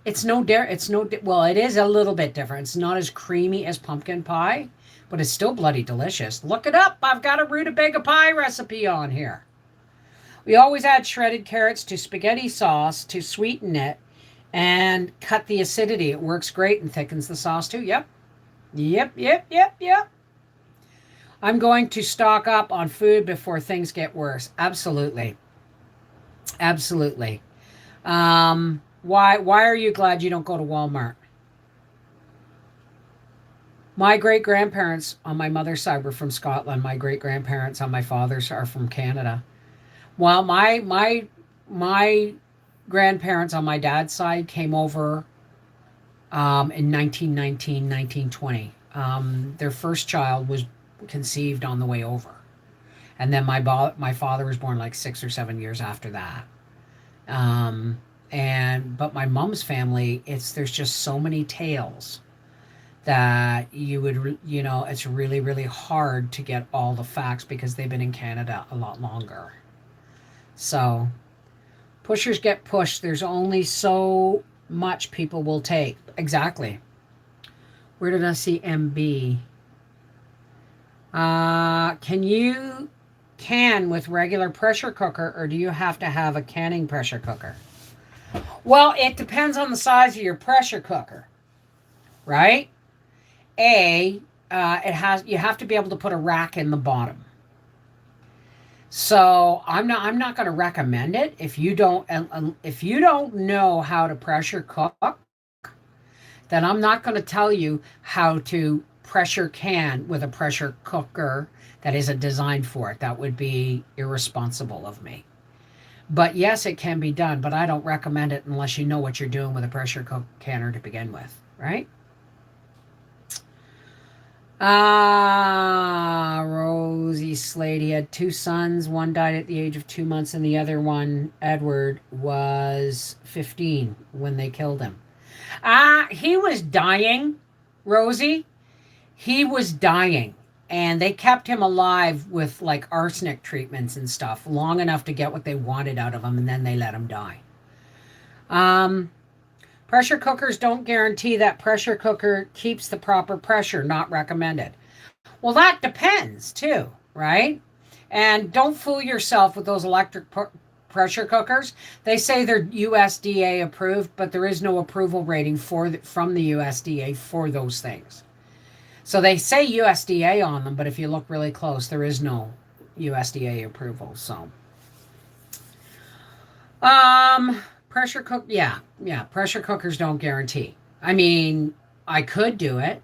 It's no well, it is a little bit different. It's not as creamy as pumpkin pie, but it's still bloody delicious. Look it up. I've got a rutabaga pie recipe on here. We always add shredded carrots to spaghetti sauce to sweeten it and cut the acidity. It works great and thickens the sauce too. Yep. Yep, yep, yep, yep. I'm going to stock up on food before things get worse. Absolutely. Absolutely. Why are you glad you don't go to Walmart? My great grandparents on my mother's side were from Scotland. My great grandparents on my father's are from Canada. Well, my grandparents on my dad's side came over in 1919, 1920. Their first child was conceived on the way over, and then my father was born like 6 or 7 years after that. Um, but my mom's family, there's just so many tales that it's really really hard to get all the facts because they've been in Canada a lot longer. So pushers get pushed. There's only so much people will take. Exactly. Where did I see MB? Can you can with regular pressure cooker, or do you have to have a canning pressure cooker? Well, it depends on the size of your pressure cooker, right? You have to be able to put a rack in the bottom. So I'm not going to recommend it if you don't know how to pressure cook, then I'm not going to tell you how to pressure can with a pressure cooker that isn't designed for it. That would be irresponsible of me. But yes, it can be done, but I don't recommend it unless you know what you're doing with a pressure cook canner to begin with, right? Rosie Slade. He had two sons. One died at the age of 2 months, and the other one, Edward, was 15 when they killed him. He was dying, Rosie. He was dying. And they kept him alive with like arsenic treatments and stuff long enough to get what they wanted out of him, and then they let him die. Pressure cookers don't guarantee that pressure cooker keeps the proper pressure. Not recommended. Well, that depends too, right? And don't fool yourself with those electric pressure cookers. They say they're USDA approved, but there is no approval rating from the USDA for those things. So they say USDA on them, but if you look really close, there is no USDA approval. So, pressure cook, yeah, pressure cookers don't guarantee. I mean, I could do it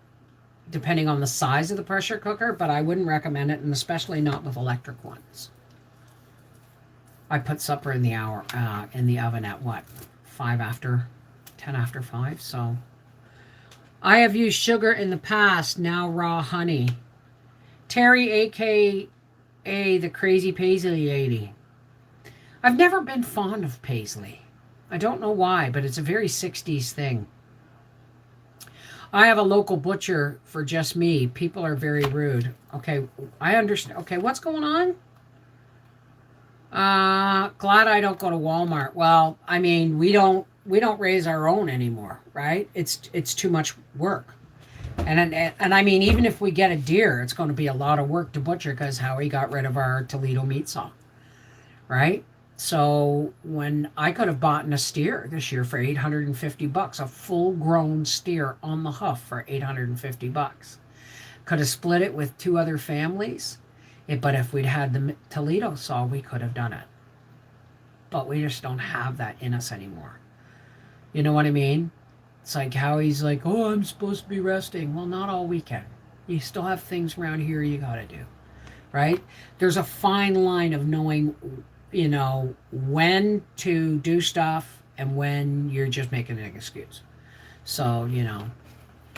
depending on the size of the pressure cooker, but I wouldn't recommend it, and especially not with electric ones. I put supper in the oven at what, 10 after 5, so. I have used sugar in the past, now raw honey. Terry, a.k.a. the crazy paisley lady. I've never been fond of paisley. I don't know why, but it's a very 60s thing. I have a local butcher for just me. People are very rude. Okay, I understand. Okay, what's going on? Glad I don't go to Walmart. Well, I mean, we don't raise our own anymore, right? It's too much work. And I mean, even if we get a deer, it's going to be a lot of work to butcher because Howie got rid of our Toledo meat saw, right? So when I could have bought a steer this year for $850, a full-grown steer on the hoof for $850, could have split it with two other families. But if we'd had the Toledo saw, we could have done it. But we just don't have that in us anymore. You know what I mean? It's like Howie's like, oh, I'm supposed to be resting. Well, not all weekend. You still have things around here you got to do, right? There's a fine line of knowing, when to do stuff and when you're just making an excuse. So,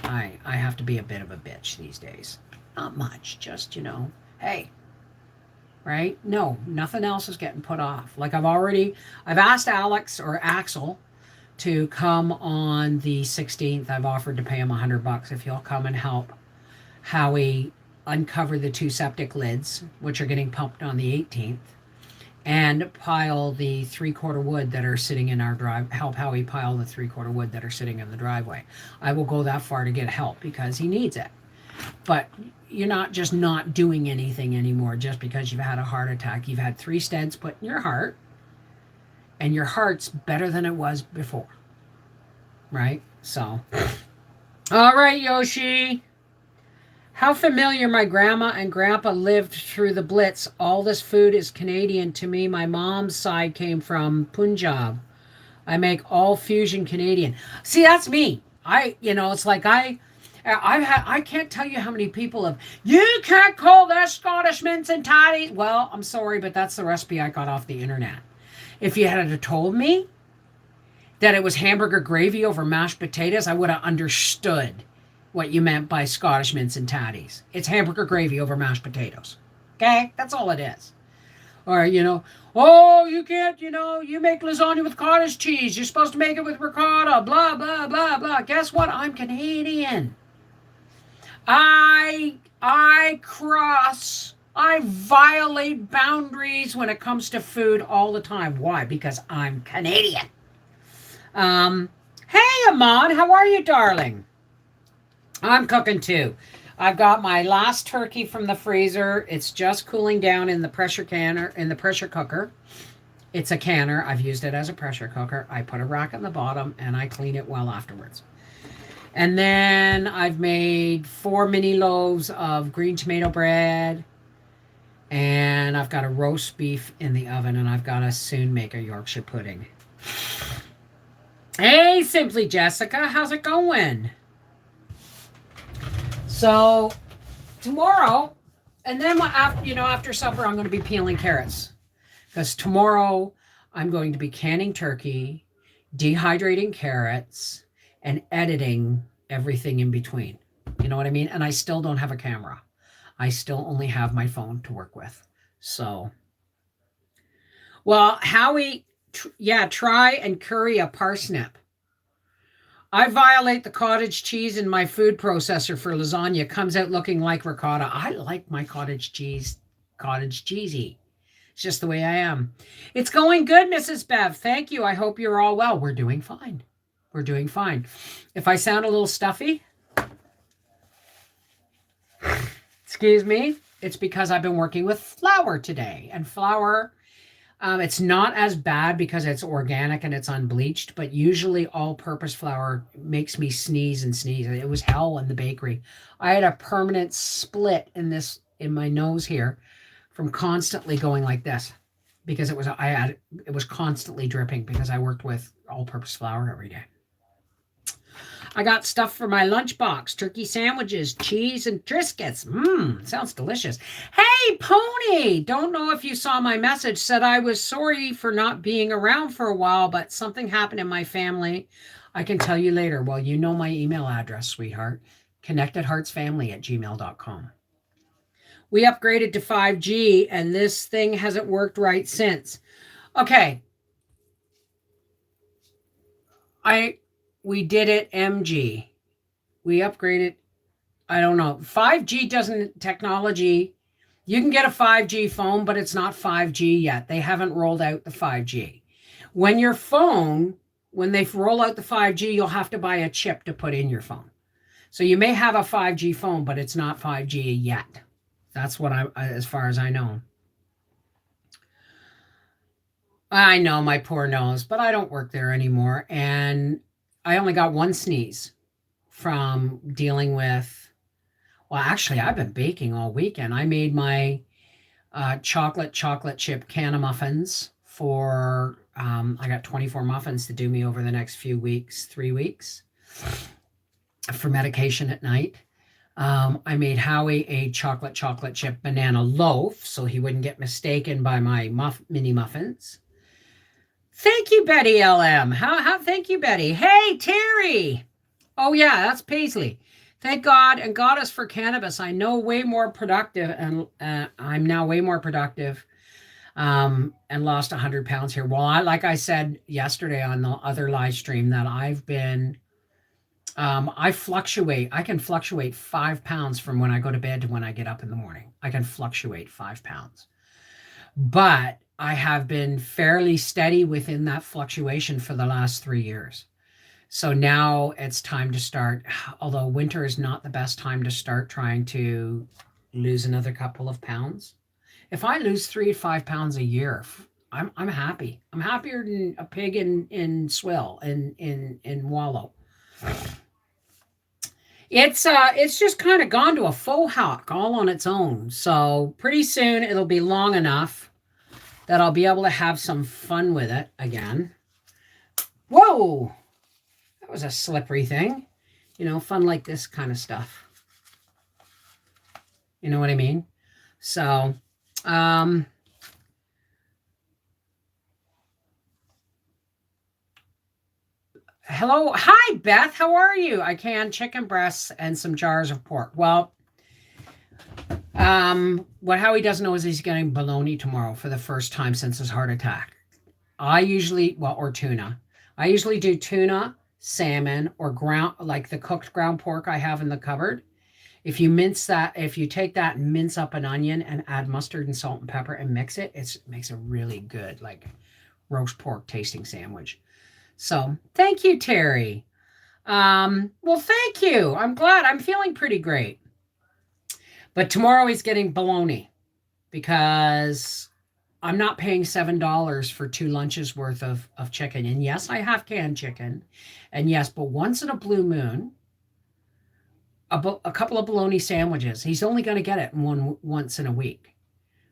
I have to be a bit of a bitch these days. Not much, just, hey, right? No, nothing else is getting put off. Like I've asked Alex or Axel to come on the 16th. I've offered to pay him $100 if he'll come and help Howie uncover the two septic lids, which are getting pumped on the 18th. and pile the 3/4 wood that are sitting in our drive. Help Howie pile the 3/4 wood that are sitting in the driveway. I will go that far to get help because he needs it. But you're not just not doing anything anymore just because you've had a heart attack. You've had 3 stents put in your heart, and your heart's better than it was before. Right? So, all right, Yoshi. How familiar my grandma and grandpa lived through the Blitz. All this food is Canadian to me. My mom's side came from Punjab. I make all fusion Canadian. See, that's me. It's like I can't tell you how many people have, you can't call that Scottish mince and tatties. Well, I'm sorry, but that's the recipe I got off the internet. If you had told me that it was hamburger gravy over mashed potatoes, I would have understood what you meant by Scottish mince and tatties. It's hamburger gravy over mashed potatoes. Okay? That's all it is. Or, oh, you can't, you make lasagna with cottage cheese. You're supposed to make it with ricotta, blah, blah, blah, blah. Guess what? I'm Canadian. I violate boundaries when it comes to food all the time. Why? Because I'm Canadian. Hey, Ahmad, how are you, darling? I'm cooking too. I've got my last turkey from the freezer. It's just cooling down in the pressure cooker. It's a canner. I've used it as a pressure cooker. I put a rack in the bottom and I clean it well afterwards. And then I've made 4 mini loaves of green tomato bread. And I've got a roast beef in the oven, and I've got to soon make a Yorkshire pudding. Hey, Simply Jessica, how's it going? So tomorrow, and then after supper, I'm going to be peeling carrots. Because tomorrow I'm going to be canning turkey, dehydrating carrots, and editing everything in between. You know what I mean? And I still don't have a camera. I still only have my phone to work with. So, well, Howie, try and curry a parsnip. I violate the cottage cheese in my food processor for lasagna. Comes out looking like ricotta. I like my cottage cheesy. It's just the way I am. It's going good, Mrs. Bev. Thank you. I hope you're all well. We're doing fine. If I sound a little stuffy, excuse me, it's because I've been working with flour today. And flour, it's not as bad because it's organic and it's unbleached, but usually all-purpose flour makes me sneeze and sneeze. It was hell in the bakery. I had a permanent split in my nose here from constantly going like this because it was constantly dripping because I worked with all-purpose flour every day. I got stuff for my lunchbox, turkey sandwiches, cheese, and Triscuits. Sounds delicious. Hey, Pony! Don't know if you saw my message. Said I was sorry for not being around for a while, but something happened in my family. I can tell you later. Well, you know my email address, sweetheart. connectedheartsfamily@gmail.com. We upgraded to 5G, and this thing hasn't worked right since. Okay. We did it MG. We upgraded. I don't know. 5G technology. You can get a 5G phone, but it's not 5G yet. They haven't rolled out the 5G. When they roll out the 5G, you'll have to buy a chip to put in your phone. So you may have a 5G phone, but it's not 5G yet. That's as far as I know. I know, my poor nose, but I don't work there anymore. And I only got one sneeze from dealing with, well, actually, I've been baking all weekend. I made my chocolate chip can of muffins for, I got 24 muffins to do me over the next 3 weeks for medication at night. I made Howie a chocolate chip banana loaf so he wouldn't get mistaken by my mini muffins. Thank you, Betty LM. Thank you, Betty. Hey, Terry. Oh, yeah, that's Paisley. Thank God and Goddess for cannabis. I know way more productive, and I'm now way more productive and lost 100 pounds here. Well, like I said yesterday on the other live stream, that I've been, I fluctuate. I can fluctuate 5 pounds from when I go to bed to when I get up in the morning. I can fluctuate 5 pounds. But I have been fairly steady within that fluctuation for the last 3 years. So now it's time to start, although winter is not the best time to start trying to lose another couple of pounds. If I lose 3 to 5 pounds a year, I'm happy. I'm happier than a pig in swill in wallow. It's just kind of gone to a faux hawk all on its own. So pretty soon it'll be long enough that I'll be able to have some fun with it again. Whoa, that was a slippery thing. Fun like this kind of stuff. You know what I mean? So, hello. Hi, Beth. How are you? I can chicken breasts and some jars of pork. Well, what Howie doesn't know is he's getting bologna tomorrow for the first time since his heart attack. Or tuna. I usually do tuna, salmon, or like the cooked ground pork I have in the cupboard. If you take that and mince up an onion and add mustard and salt and pepper and mix it, it makes a really good, like, roast pork tasting sandwich. So thank you, Terry. Well, thank you. I'm glad. I'm feeling pretty great. But tomorrow he's getting bologna because I'm not paying $7 for 2 lunches worth of chicken. And yes, I have canned chicken. And yes, but once in a blue moon, a couple of bologna sandwiches. He's only going to get it once in a week.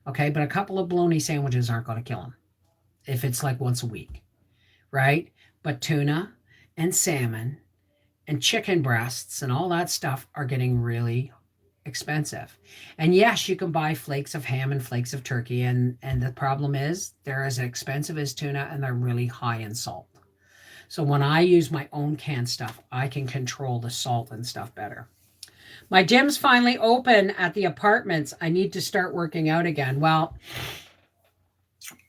Okay, but a couple of bologna sandwiches aren't going to kill him if it's like once a week, right? But tuna and salmon and chicken breasts and all that stuff are getting really expensive. And yes, you can buy flakes of ham and flakes of turkey, and the problem is they're as expensive as tuna and they're really high in salt. So when I use my own canned stuff, I can control the salt and stuff better. My gym's finally open at the apartments. I need to start working out again. Well,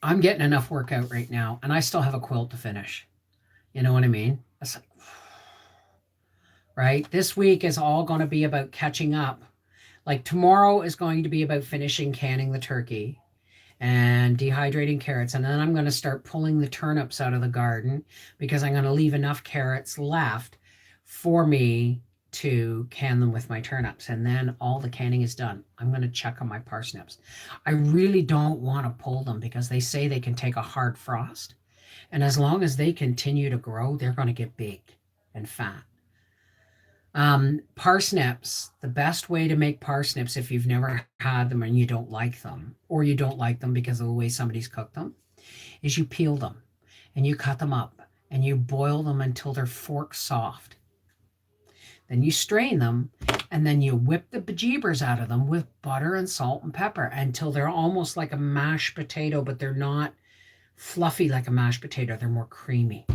I'm getting enough workout right now, and I still have a quilt to finish. You know what I mean? It's like, right? This week is all going to be about catching up. Like tomorrow is going to be about finishing canning the turkey and dehydrating carrots. And then I'm going to start pulling the turnips out of the garden because I'm going to leave enough carrots left for me to can them with my turnips. And then all the canning is done. I'm going to check on my parsnips. I really don't want to pull them because they say they can take a hard frost. And as long as they continue to grow, they're going to get big and fat. Parsnips, the best way to make parsnips if you've never had them and you don't like them, or you don't like them because of the way somebody's cooked them, is you peel them and you cut them up and you boil them until they're fork soft. Then you strain them and then you whip the bejeebers out of them with butter and salt and pepper until they're almost like a mashed potato, but they're not fluffy like a mashed potato. They're more creamy.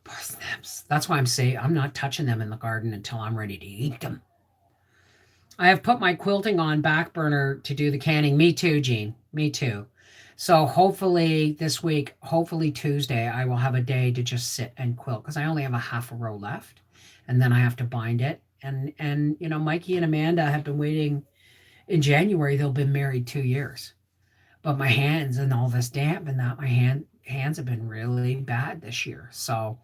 Parsnips. That's why I'm not touching them in the garden until I'm ready to eat them. I have put my quilting on back burner to do the canning. Me too, Jean. Me too. So hopefully this week, hopefully Tuesday, I will have a day to just sit and quilt because I only have a half a row left, and then I have to bind it. And Mikey and Amanda have been waiting. In January, they'll be married 2 years. But my hands and all this damp and that, my hands have been really bad this year. So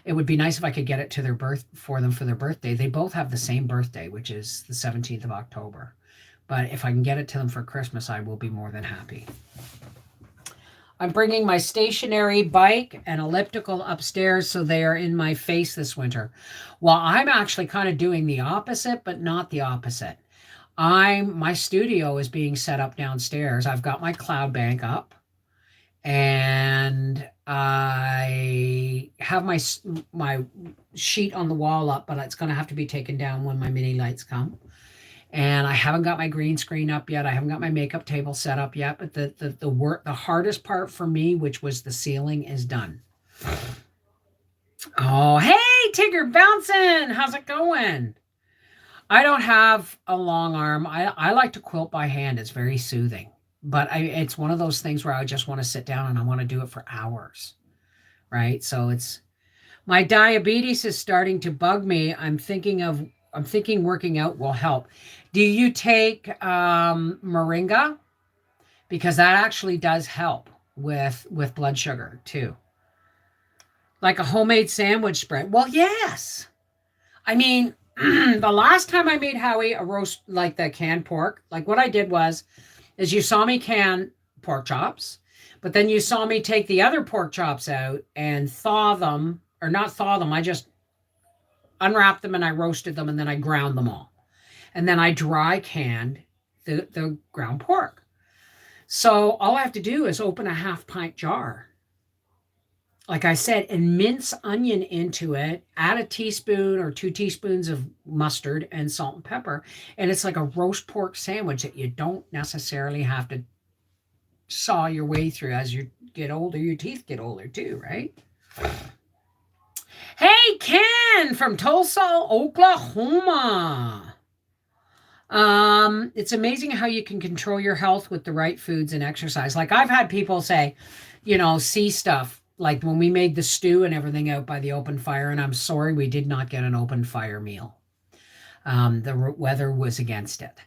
it would be nice if I could get it to for their birthday. They both have the same birthday, which is the 17th of October. But if I can get it to them for Christmas, I will be more than happy. I'm bringing my stationary bike and elliptical upstairs so they are in my face this winter. Well, I'm actually kind of doing the opposite, but not the opposite. My studio is being set up downstairs. I've got my cloud bank up and I have my sheet on the wall up, but it's going to have to be taken down when my mini lights come. And I haven't got my green screen up yet. I haven't got my makeup table set up yet, but the hardest part for me, which was the ceiling, is done. Oh, hey, Tigger bouncing. How's it going? I don't have a long arm. I like to quilt by hand. It's very soothing. But it's one of those things where I just want to sit down and I want to do it for hours. Right? So my diabetes is starting to bug me. I'm thinking working out will help. Do you take moringa? because that actually does help with blood sugar too. Like a homemade sandwich spread. Well, yes. I mean, the last time I made Howie a roast like the canned pork, like what I did was is you saw me can pork chops, but then you saw me take the other pork chops out and thaw them, or not thaw them, I just unwrapped them and I roasted them and then I ground them all. And then I dry canned the ground pork. So all I have to do is open a half pint jar, like I said, and mince onion into it, add a teaspoon or 2 teaspoons of mustard and salt and pepper. And it's like a roast pork sandwich that you don't necessarily have to saw your way through. As you get older, your teeth get older too, right? Hey, Ken from Tulsa, Oklahoma. It's amazing how you can control your health with the right foods and exercise. Like I've had people say, see stuff like when we made the stew and everything out by the open fire, and I'm sorry we did not get an open fire meal. The weather was against it.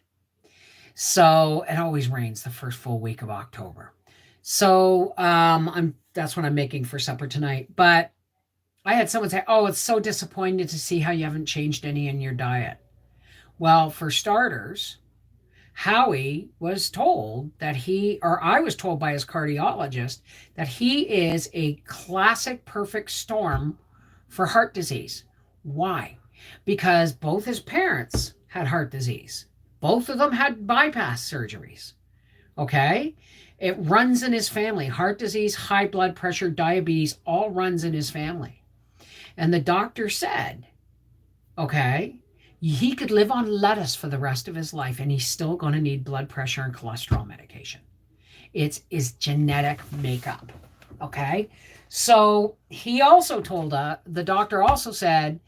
So it always rains the first full week of October. So that's what I'm making for supper tonight. But I had someone say, "Oh, it's so disappointing to see how you haven't changed any in your diet." Well, for starters, Howie was told that I was told by his cardiologist that he is a classic perfect storm for heart disease. Why? Because both his parents had heart disease. Both of them had bypass surgeries. Okay? It runs in his family. Heart disease, high blood pressure, diabetes, all runs in his family. And the doctor said, okay, he could live on lettuce for the rest of his life and he's still going to need blood pressure and cholesterol medication. It's his genetic makeup. Okay? So he also told the doctor also said,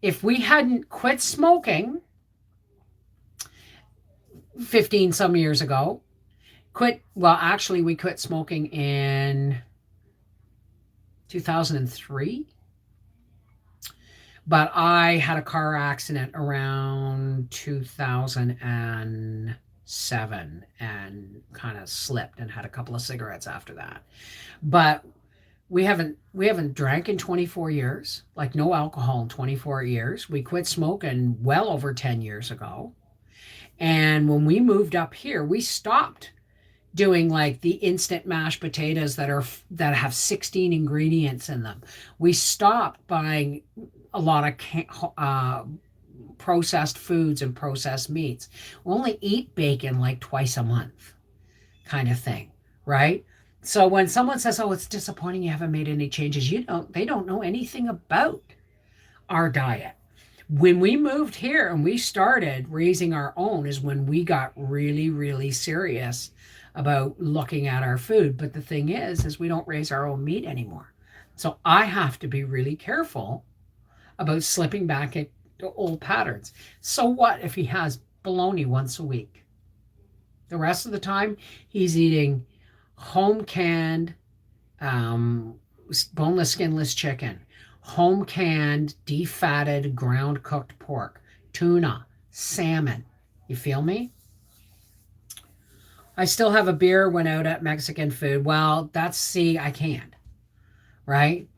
if we hadn't quit smoking 15 some years ago, we quit smoking in 2003. But I had a car accident around 2007 and kind of slipped and had a couple of cigarettes after that. But we haven't drank in 24 years, like no alcohol in 24 years. We quit smoking well over 10 years ago. And when we moved up here, we stopped doing like the instant mashed potatoes that have 16 ingredients in them. We stopped buying a lot of processed foods and processed meats. We only eat bacon like twice a month, kind of thing, right? So when someone says, "Oh, it's disappointing you haven't made any changes," they don't know anything about our diet. When we moved here and we started raising our own is when we got really, really serious about looking at our food. But the thing is we don't raise our own meat anymore. So I have to be really careful about slipping back into old patterns. So what if he has bologna once a week? The rest of the time, he's eating home canned, boneless, skinless chicken, home canned, defatted, ground cooked pork, tuna, salmon. You feel me? I still have a beer when out at Mexican food. Well, I can't, right?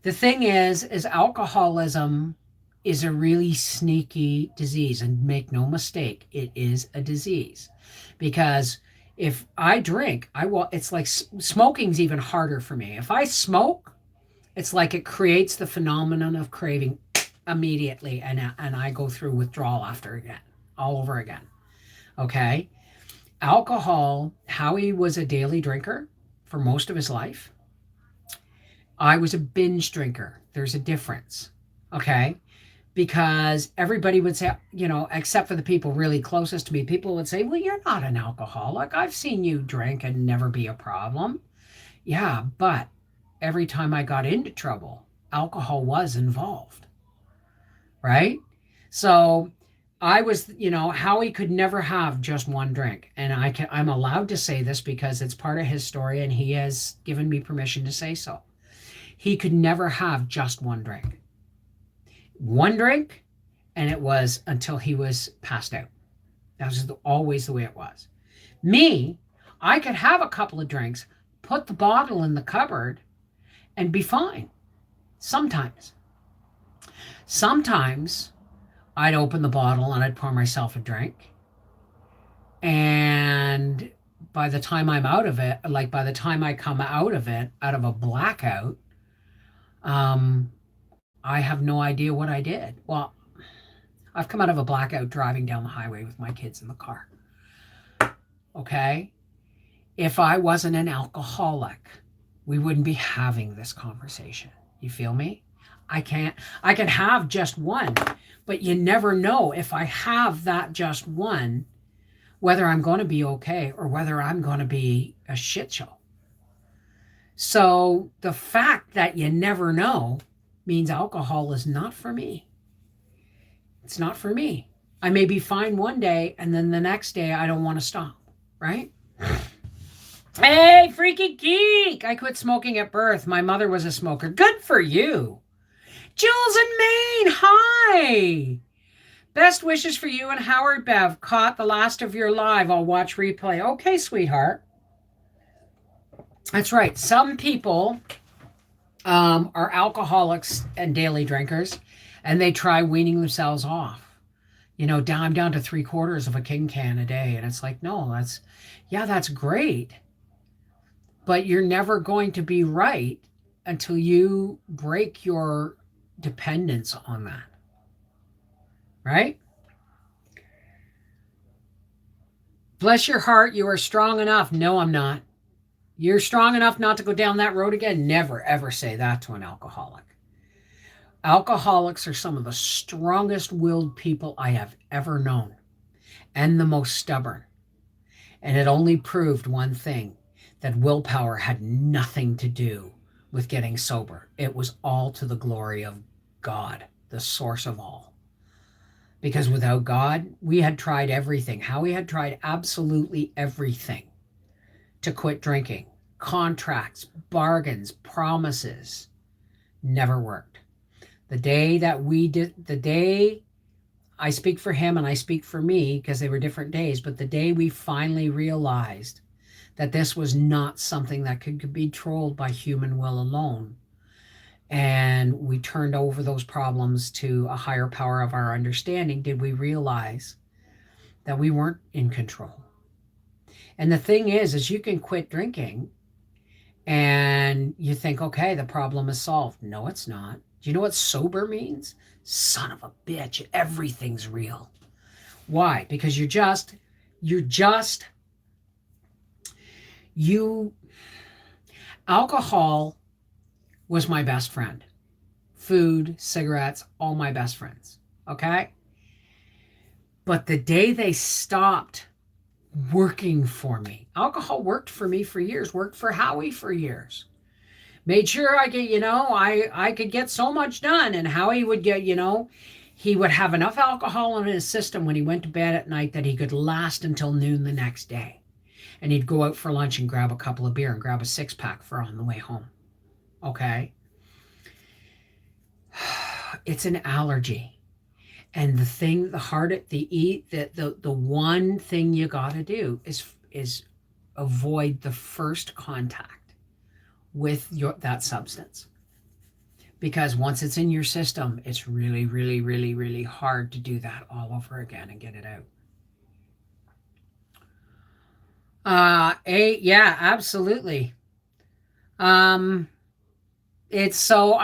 The thing is alcoholism is a really sneaky disease, and make no mistake, it is a disease. Because if I drink, it's like smoking's even harder for me. If I smoke, it's like it creates the phenomenon of craving immediately, and I go through withdrawal all over again. Okay? Alcohol, Howie was a daily drinker for most of his life. I was a binge drinker. There's a difference, okay? Because everybody would say, except for the people really closest to me, people would say, "Well, you're not an alcoholic. I've seen you drink and never be a problem." Yeah, but every time I got into trouble, alcohol was involved, right? So I was, Howie could never have just one drink. And I'm allowed to say this because it's part of his story and he has given me permission to say so. He could never have just one drink. One drink, and it was until he was passed out. That was always the way it was. Me, I could have a couple of drinks, put the bottle in the cupboard, and be fine. Sometimes. Sometimes I'd open the bottle and I'd pour myself a drink. And by the time I'm out of it, like by the time I come out of it, out of a blackout, um, I have no idea what I did. Well, I've come out of a blackout driving down the highway with my kids in the car. Okay? If I wasn't an alcoholic, we wouldn't be having this conversation. You feel me? I can have just one, but you never know if I have that just one, whether I'm going to be okay or whether I'm going to be a shit show. So the fact that you never know means alcohol is not for me. It's not for me. I may be fine one day and then the next day I don't want to stop, right? Hey, freaky geek! I quit smoking at birth. My mother was a smoker. Good for you. Jules in Maine, hi! Best wishes for you and Howard Bev. Caught the last of your live. I'll watch replay. Okay, sweetheart. That's right. Some people are alcoholics and daily drinkers, and they try weaning themselves off. You know, I'm down to 3/4 of a King can a day. And it's like, no, that's great. But you're never going to be right until you break your dependence on that. Right? Bless your heart, you are strong enough. No, I'm not. You're strong enough not to go down that road again. Never, ever say that to an alcoholic. Alcoholics are some of the strongest willed people I have ever known, and the most stubborn. And it only proved one thing, that willpower had nothing to do with getting sober. It was all to the glory of God, the source of all. Because without God, we had tried everything. Howie had tried absolutely everything to quit drinking. Contracts, bargains, promises, never worked. The day I speak for him and I speak for me because they were different days, but the day we finally realized that this was not something that could be controlled by human will alone, and we turned over those problems to a higher power of our understanding, did we realize that we weren't in control. And the thing is you can quit drinking and you think, okay, the problem is solved. No, it's not. Do you know what sober means? Son of a bitch, everything's real. Why? Because alcohol was my best friend. Food, cigarettes, all my best friends. Okay? But the day they stopped working for me, alcohol worked for me for years, worked for Howie for years. Made sure I could, I could get so much done. And Howie would get, he would have enough alcohol in his system when he went to bed at night that he could last until noon the next day. And he'd go out for lunch and grab a couple of beer and grab a 6-pack for on the way home. Okay? It's an allergy. And the one thing you got to do is avoid the first contact with that substance. Because once it's in your system, it's really, really, really, really hard to do that all over again and get it out. Yeah, absolutely. It's so,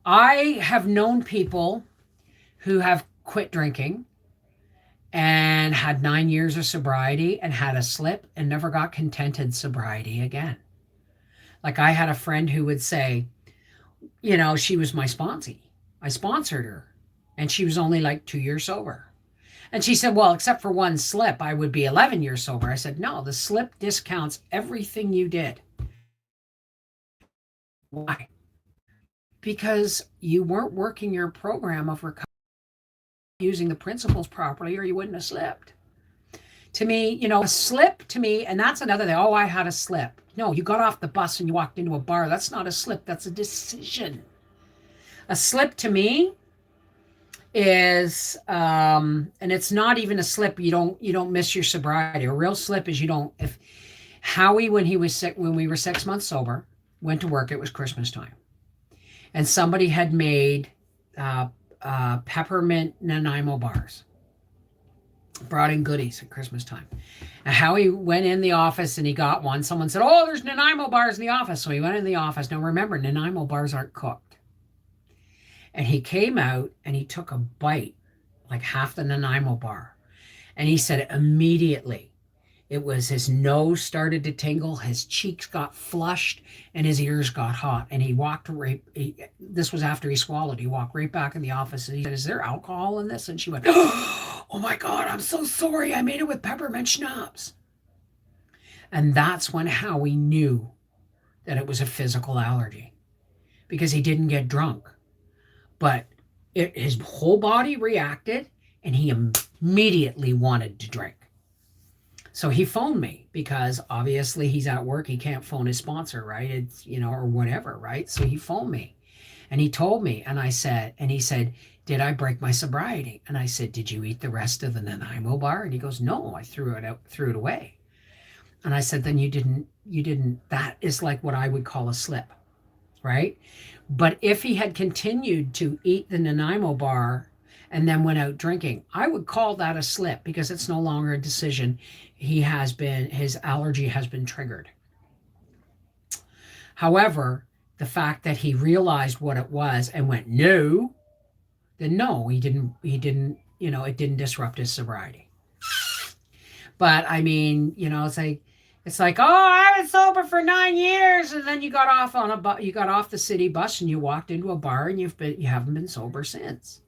I have known people who have quit drinking and had 9 years of sobriety and had a slip and never got contented sobriety again. Like I had a friend who would say, she was my sponsee. I sponsored her and she was only like 2 years sober. And she said, well, except for one slip, I would be 11 years sober. I said, no, the slip discounts everything you did. Why? Because you weren't working your program of recovery using the principles properly, or you wouldn't have slipped. To me, a slip to me, and that's another thing. Oh, I had a slip. No, you got off the bus and you walked into a bar. That's not a slip. That's a decision. A slip to me is and it's not even a slip. You don't miss your sobriety. A real slip is you don't. If Howie, when he was sick, when we were 6 months sober, went to work, it was Christmas time, and somebody had made uh, peppermint Nanaimo bars, brought in goodies at Christmas time. And Howie went in the office and he got one. Someone said, "Oh, there's Nanaimo bars in the office." So he went in the office. Now remember, Nanaimo bars aren't cooked. And he came out and he took a bite, like half the Nanaimo bar. And he said immediately, it was his nose started to tingle, his cheeks got flushed, and his ears got hot. And he walked right, this was after he swallowed. He walked right back in the office and he said, "Is there alcohol in this?" And she went, "Oh my God, I'm so sorry. I made it with peppermint schnapps." And that's when Howie knew that it was a physical allergy, because he didn't get drunk. But his whole body reacted and he immediately wanted to drink. So he phoned me, because obviously he's at work. He can't phone his sponsor, right? It's, or whatever, right? So he phoned me and he told me, and he said, "Did I break my sobriety?" And I said, "Did you eat the rest of the Nanaimo bar?" And he goes, "No, I threw it away." And I said, "Then you didn't, that is like what I would call a slip, right?" But if he had continued to eat the Nanaimo bar and then went out drinking, I would call that a slip, because it's no longer a decision. His allergy has been triggered. However, the fact that he realized what it was and went, "No," then no, he didn't, it didn't disrupt his sobriety. But I mean, it's like, "Oh, I was sober for 9 years," and then you got off the city bus and you walked into a bar and you haven't been sober since.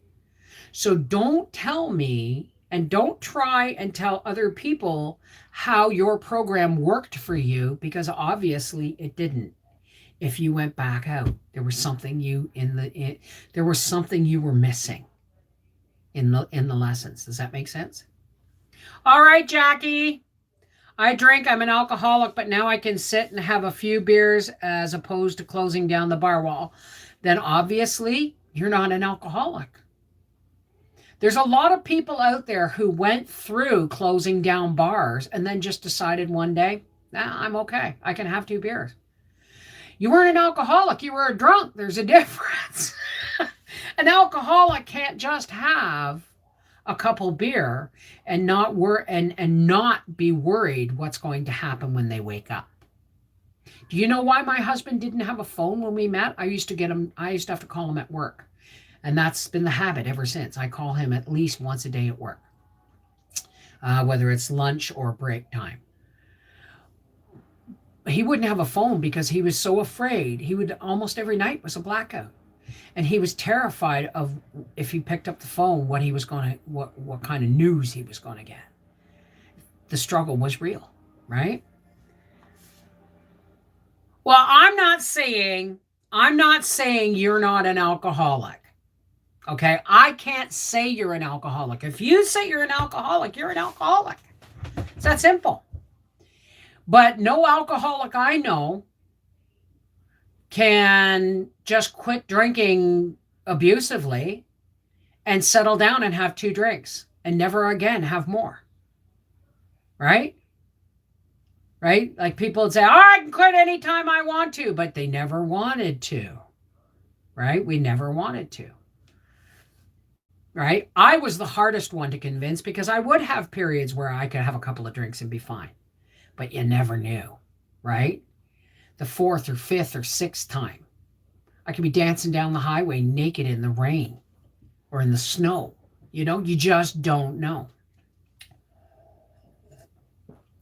So don't tell me, and don't try and tell other people how your program worked for you, because obviously it didn't. If you went back out, there was something there was something you were missing in the lessons. Does that make sense? All right, Jackie. I drink. I'm an alcoholic, but now I can sit and have a few beers as opposed to closing down the bar. Well, then obviously you're not an alcoholic. There's a lot of people out there who went through closing down bars and then just decided one day, I'm okay. I can have 2 beers. You weren't an alcoholic. You were a drunk. There's a difference. An alcoholic can't just have a couple beer and not be worried what's going to happen when they wake up. Do you know why my husband didn't have a phone when we met? I used to have to call him at work. And that's been the habit ever since. I call him at least once a day at work, whether it's lunch or break time. He wouldn't have a phone because he was so afraid. Almost every night was a blackout. And he was terrified of, if he picked up the phone, what kind of news he was going to get. The struggle was real, right? Well, I'm not saying you're not an alcoholic. Okay, I can't say you're an alcoholic. If you say you're an alcoholic, you're an alcoholic. It's that simple. But no alcoholic I know can just quit drinking abusively and settle down and have 2 drinks and never again have more. Right? Right? Like people would say, "Oh, I can quit anytime I want to," but they never wanted to. Right? We never wanted to. Right? I was the hardest one to convince, because I would have periods where I could have a couple of drinks and be fine. But you never knew, right? The 4th or 5th or 6th time, I could be dancing down the highway naked in the rain or in the snow. You just don't know.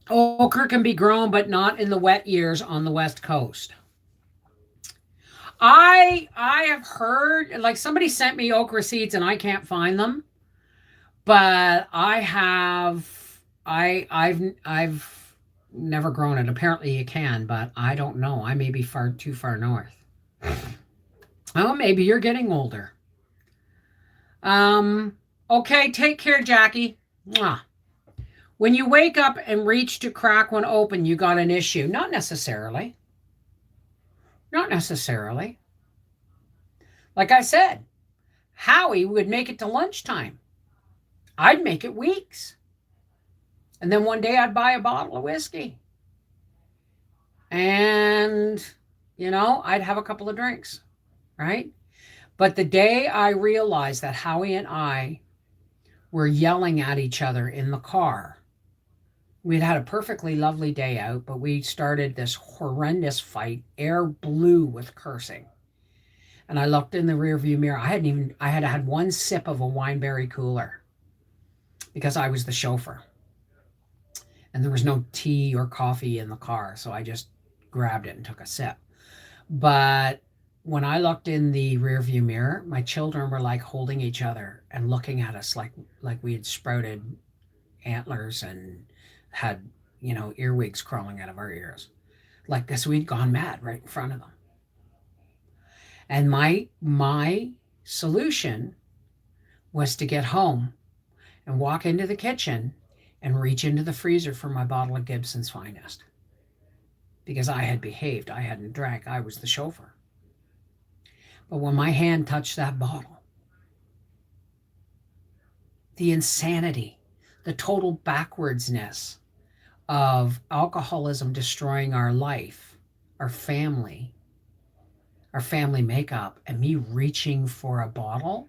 Okra can be grown, but not in the wet years on the West Coast. I have heard, like, somebody sent me okra seeds and I can't find them, but I've never grown it. Apparently you can, but I don't know. I may be too far north. Oh, maybe you're getting older. Okay, take care, Jackie. Mwah. When you wake up and reach to crack one open, you got an issue. Not necessarily. Not necessarily. Like I said, Howie would make it to lunchtime. I'd make it weeks. And then one day I'd buy a bottle of whiskey. And, I'd have a couple of drinks, right? But the day I realized that Howie and I were yelling at each other in the car, we'd had a perfectly lovely day out, but we started this horrendous fight, air blew with cursing. And I looked in the rearview mirror. I had had one sip of a wineberry cooler because I was the chauffeur. And there was no tea or coffee in the car, so I just grabbed it and took a sip. But when I looked in the rearview mirror, my children were like holding each other and looking at us like we had sprouted antlers and had, earwigs crawling out of our ears. Like this, we'd gone mad right in front of them. And my solution was to get home and walk into the kitchen and reach into the freezer for my bottle of Gibson's Finest. Because I had behaved. I hadn't drank. I was the chauffeur. But when my hand touched that bottle, the insanity, the total backwardsness of alcoholism destroying our life, our family makeup, and me reaching for a bottle,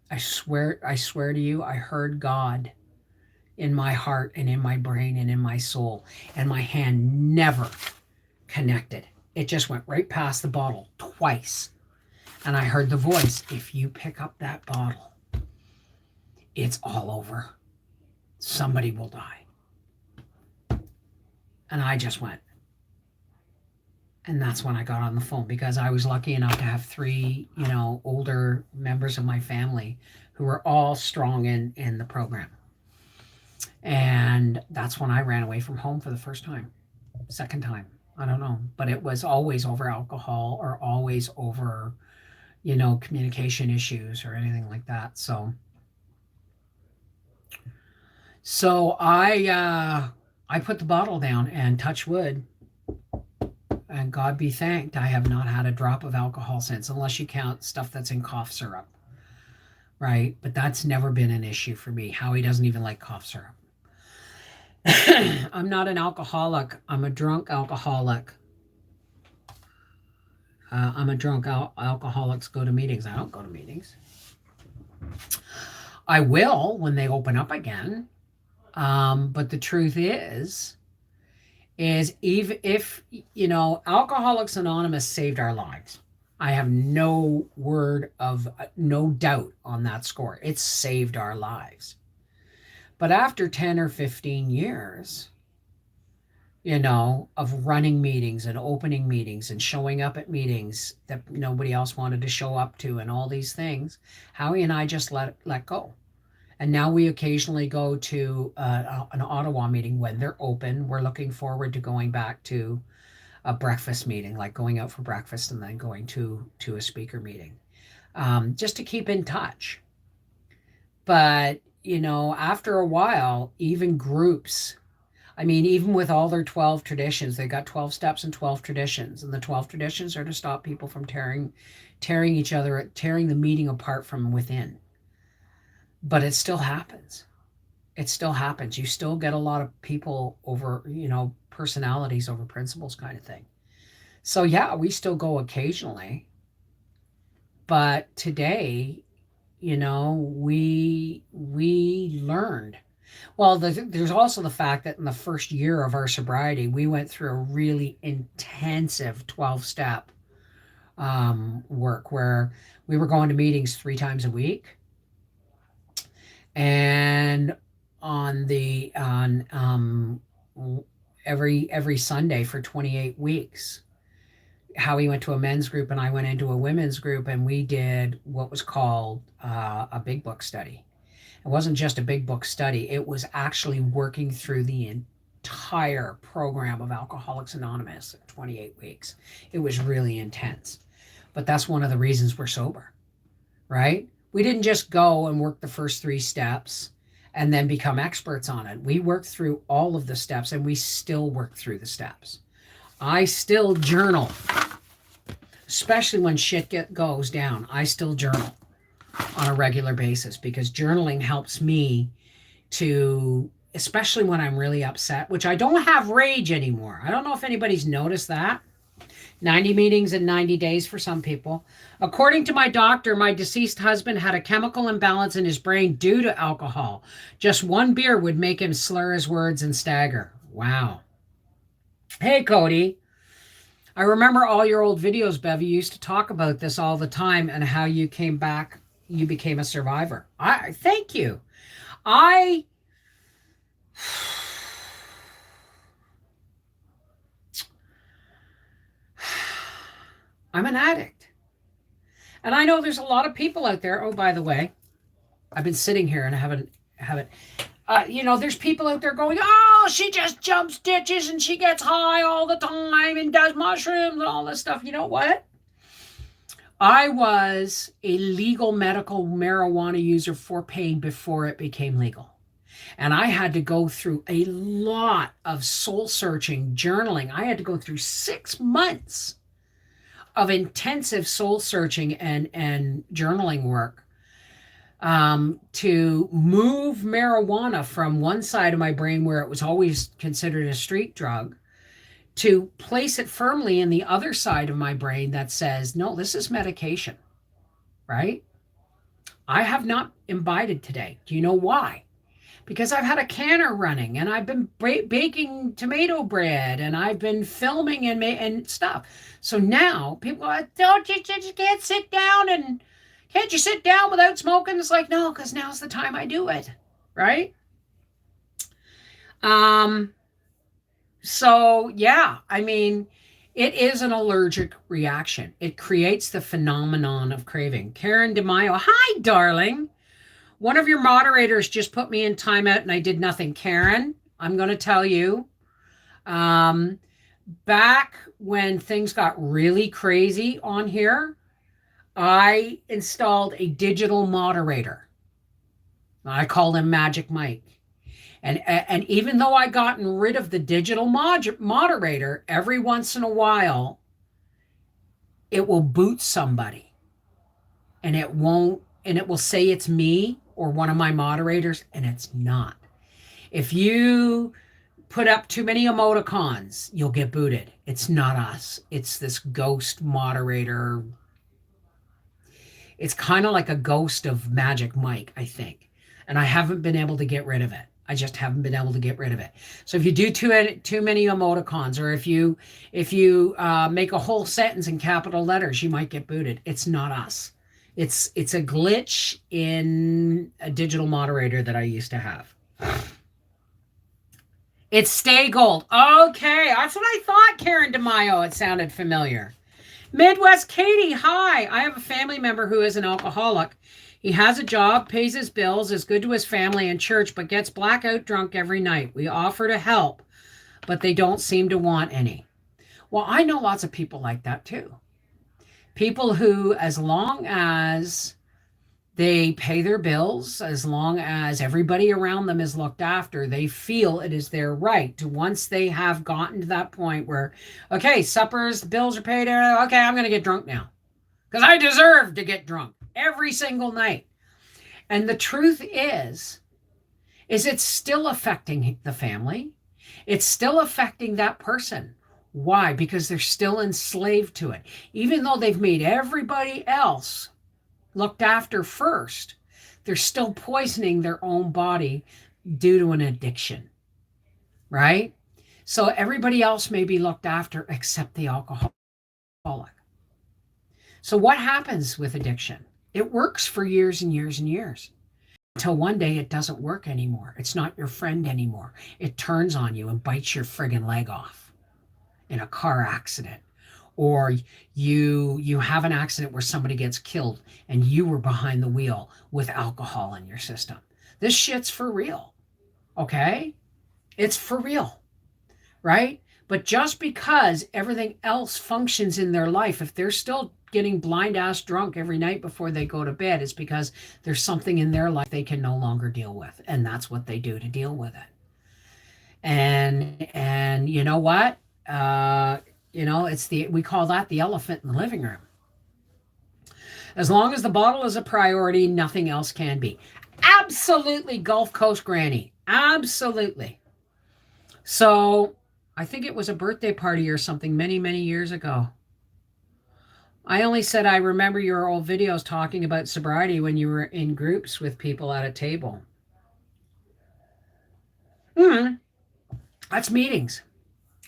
I swear to you, I heard God in my heart and in my brain and in my soul, and my hand never connected. It just went right past the bottle twice. And I heard the voice, if you pick up that bottle, it's all over. Somebody will die. And I just went. And that's when I got on the phone, because I was lucky enough to have 3, older members of my family who were all strong in the program. And that's when I ran away from home for the first time. Second time, I don't know. But it was always over alcohol or always over, communication issues or anything like that. So I put the bottle down, and touch wood, and God be thanked, I have not had a drop of alcohol since, unless you count stuff that's in cough syrup, right? But that's never been an issue for me. Howie doesn't even like cough syrup. I'm not an alcoholic. I'm a drunk alcoholic. I'm a drunk alcoholics go to meetings. I don't go to meetings. I will when they open up again. But the truth is even if, Alcoholics Anonymous saved our lives. I have no doubt on that score. It saved our lives. But after 10 or 15 years, of running meetings and opening meetings and showing up at meetings that nobody else wanted to show up to and all these things, Howie and I just let go. And now we occasionally go to an Ottawa meeting when they're open. We're looking forward to going back to a breakfast meeting, like going out for breakfast and then going to a speaker meeting, just to keep in touch. But, after a while, even groups, even with all their 12 traditions, they got 12 steps and 12 traditions. And the 12 traditions are to stop people from tearing the meeting apart from within. But it still happens. It still happens. You still get a lot of people over, personalities over principles kind of thing. So yeah, we still go occasionally. But today, we learned. Well, there's also the fact that in the first year of our sobriety, we went through a really intensive 12-step work where we were going to meetings 3 times a week. And on every Sunday for 28 weeks, Howie went to a men's group and I went into a women's group, and we did what was called a big book study. It wasn't just a big book study. It was actually working through the entire program of Alcoholics Anonymous in 28 weeks. It was really intense. But that's one of the reasons we're sober, right? We didn't just go and work the first 3 steps and then become experts on it. We worked through all of the steps, and we still work through the steps. I still journal, especially when shit goes down. I still journal. on a regular basis, because journaling helps me to, especially when I'm really upset, which I don't have rage anymore. I don't know if anybody's noticed that. 90 meetings in 90 days for some people. According to my doctor, my deceased husband had a chemical imbalance in his brain due to alcohol. Just one beer would make him slur his words and stagger. Wow. Hey, Cody. I remember all your old videos, Bev. You used to talk about this all the time and how you came back, you became a survivor. I thank you. I I'm an addict. And I know there's a lot of people out there. Oh, by the way, I've been sitting here and I haven't there's people out there going, oh, she just jumps ditches and she gets high all the time and does mushrooms and all this stuff. You know what? I was a legal medical marijuana user for pain before it became legal. And I had to go through a lot of soul searching, journaling. I had to go through 6 months of intensive soul searching and journaling work to move marijuana from one side of my brain, where it was always considered a street drug, to place it firmly in the other side of my brain that says, no, this is medication, right? I have not imbibed today. Do you know why? Because I've had a canner running and I've been baking tomato bread and I've been filming and stuff. So now people are, don't you just can't sit down, and can't you sit down without smoking? It's like, no, because now's the time I do it, right? So yeah, I mean, it is an allergic reaction. It creates the phenomenon of craving. Karen DeMaio, hi, darling. One of your moderators just put me in timeout and I did nothing. Karen, I'm going to tell you, back when things got really crazy on here, I installed a digital moderator. I called him Magic Mike. And even though I gotten rid of the digital moderator, every once in a while, it will boot somebody and it will say it's me or one of my moderators, and it's not. If you put up too many emoticons, you'll get booted. It's not us. It's this ghost moderator. It's kind of like a ghost of Magic Mike, I think. And I haven't been able to get rid of it. I just haven't been able to get rid of it. So if you do too many emoticons, or if you make a whole sentence in capital letters, you might get booted. It's not us. It's a glitch in a digital moderator that I used to have. It's Stay Gold. Okay, that's what I thought, Karen DeMaio. It sounded familiar. Midwest Katie, hi. I have a family member who is an alcoholic. He has a job, pays his bills, is good to his family and church, but gets blackout drunk every night. We offer to help, but they don't seem to want any. Well, I know lots of people like that too. People who, as long as they pay their bills, as long as everybody around them is looked after, they feel it is their right to, once they have gotten to that point where, okay, suppers, the bills are paid, okay, I'm going to get drunk now because I deserve to get drunk every single night. And the truth is it's still affecting the family. It's still affecting that person. Why? Because they're still enslaved to it. Even though they've made everybody else looked after first, they're still poisoning their own body due to an addiction, right? So everybody else may be looked after except the alcoholic. So what happens with addiction? It works for years and years and years until one day it doesn't work anymore. It's not your friend anymore. It turns on you and bites your friggin' leg off in a car accident, or you have an accident where somebody gets killed and you were behind the wheel with alcohol in your system. This shit's for real, okay? It's for real, right? But just because everything else functions in their life, if they're still getting blind ass drunk every night before they go to bed, it's because there's something in their life they can no longer deal with, and that's what they do to deal with it. And you know what? We call that the elephant in the living room. As long as the bottle is a priority, nothing else can be. Absolutely, Gulf Coast Granny. Absolutely. So I think it was a birthday party or something many, many years ago. I only said I remember your old videos talking about sobriety when you were in groups with people at a table. Hmm. That's meetings.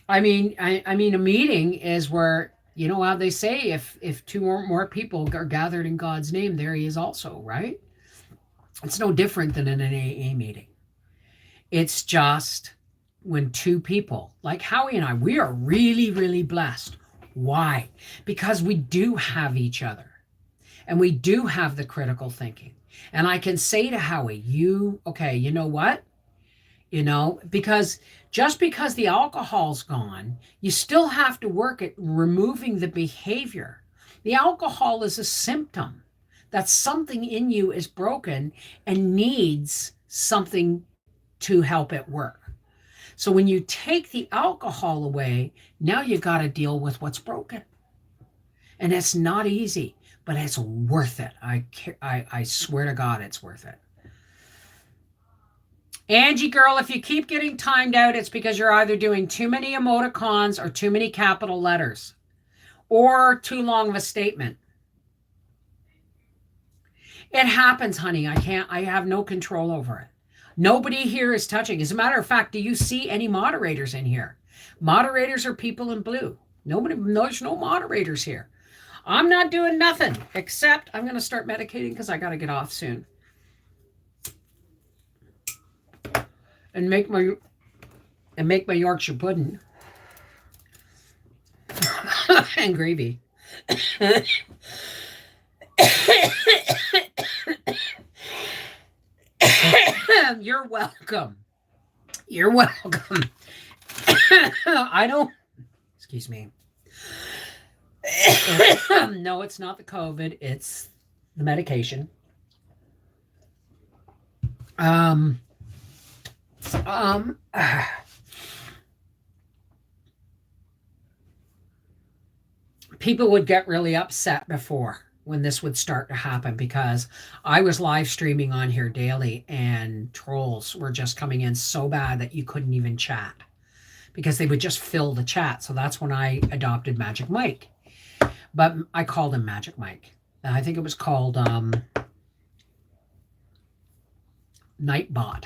I mean, a meeting is where you know how they say if two or more people are gathered in God's name, there He is also, right? It's no different than in an AA meeting. It's just when two people, like Howie and I, we are really, really blessed. Why? Because we do have each other and we do have the critical thinking. And I can say to Howie, okay, you know what? Because just because the alcohol's gone, you still have to work at removing the behavior. The alcohol is a symptom that something in you is broken and needs something to help it work. So when you take the alcohol away, now you got to deal with what's broken. And it's not easy, but it's worth it. I swear to God, it's worth it. Angie girl, if you keep getting timed out, it's because you're either doing too many emoticons or too many capital letters or too long of a statement. It happens, honey. I have no control over it. Nobody here is touching. As a matter of fact, do you see any moderators in here? Moderators are people in blue. There's no moderators here. I'm not doing nothing except I'm going to start medicating because I got to get off soon. And make my Yorkshire pudding and gravy. You're welcome. You're welcome. I don't. Excuse me. No, it's not the COVID. It's the medication. People would get really upset before when this would start to happen because I was live streaming on here daily and trolls were just coming in so bad that you couldn't even chat because they would just fill the chat. So that's when I adopted Magic Mike. But I called him Magic Mike. I think it was called Nightbot.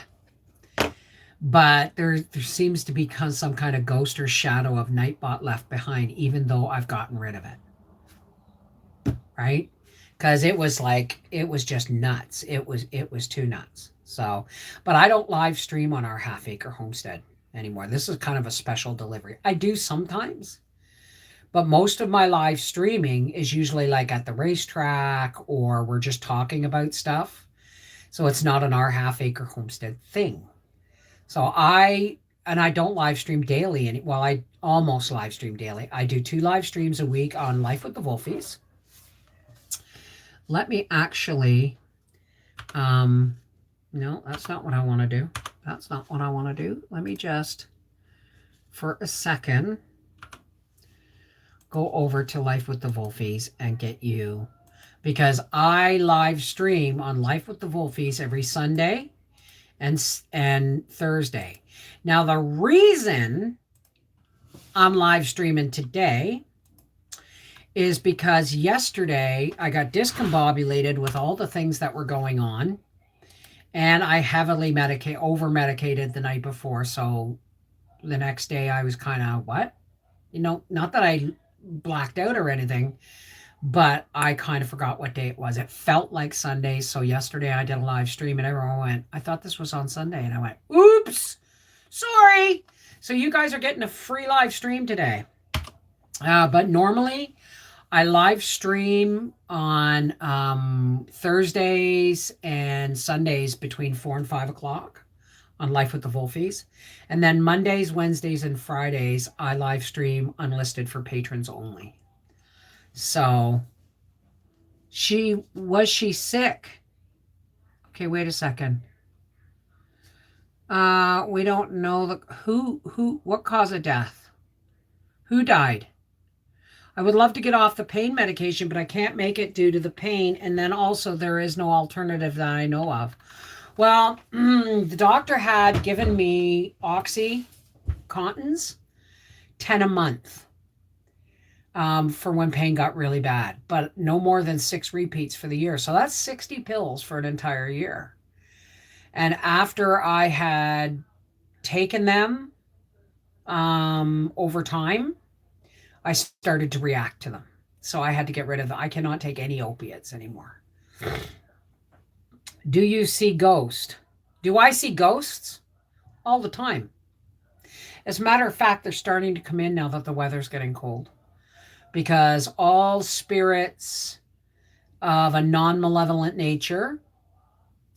But there seems to be some kind of ghost or shadow of Nightbot left behind, even though I've gotten rid of it. Right? Because it was just nuts. It was too nuts. So, but I don't live stream on our half acre homestead anymore. This is kind of a special delivery. I do sometimes, but most of my live streaming is usually like at the racetrack or we're just talking about stuff. So it's not an our half acre homestead thing. So I don't live stream daily. I almost live stream daily. I do 2 live streams a week on Life with the Wolfies. Let me actually, no, that's not what I want to do. That's not what I want to do. Let me just, for a second, go over to Life with the Wolfies and get you, because I live stream on Life with the Wolfies every Sunday and Thursday. Now, the reason I'm live streaming today is because yesterday I got discombobulated with all the things that were going on, and I heavily over-medicated the night before, so the next day I was kind of, what? Not that I blacked out or anything, but I kind of forgot what day it was. It felt like Sunday, so yesterday I did a live stream and everyone went, I thought this was on Sunday, and I went, oops, sorry. So you guys are getting a free live stream today. But normally I live stream on Thursdays and Sundays between 4 and 5 o'clock on Life with the Wolfies. And then Mondays, Wednesdays, and Fridays, I live stream unlisted for patrons only. So was she sick? Okay, wait a second. We don't know what cause of death. Who died? I would love to get off the pain medication, but I can't make it due to the pain. And then also, there is no alternative that I know of. Well, the doctor had given me OxyContins, 10 a month, for when pain got really bad, but no more than 6 repeats for the year. So that's 60 pills for an entire year. And after I had taken them over time, I started to react to them. So I had to get rid of them. I cannot take any opiates anymore. Do you see ghosts? Do I see ghosts? All the time. As a matter of fact, they're starting to come in now that the weather's getting cold, because all spirits of a non-malevolent nature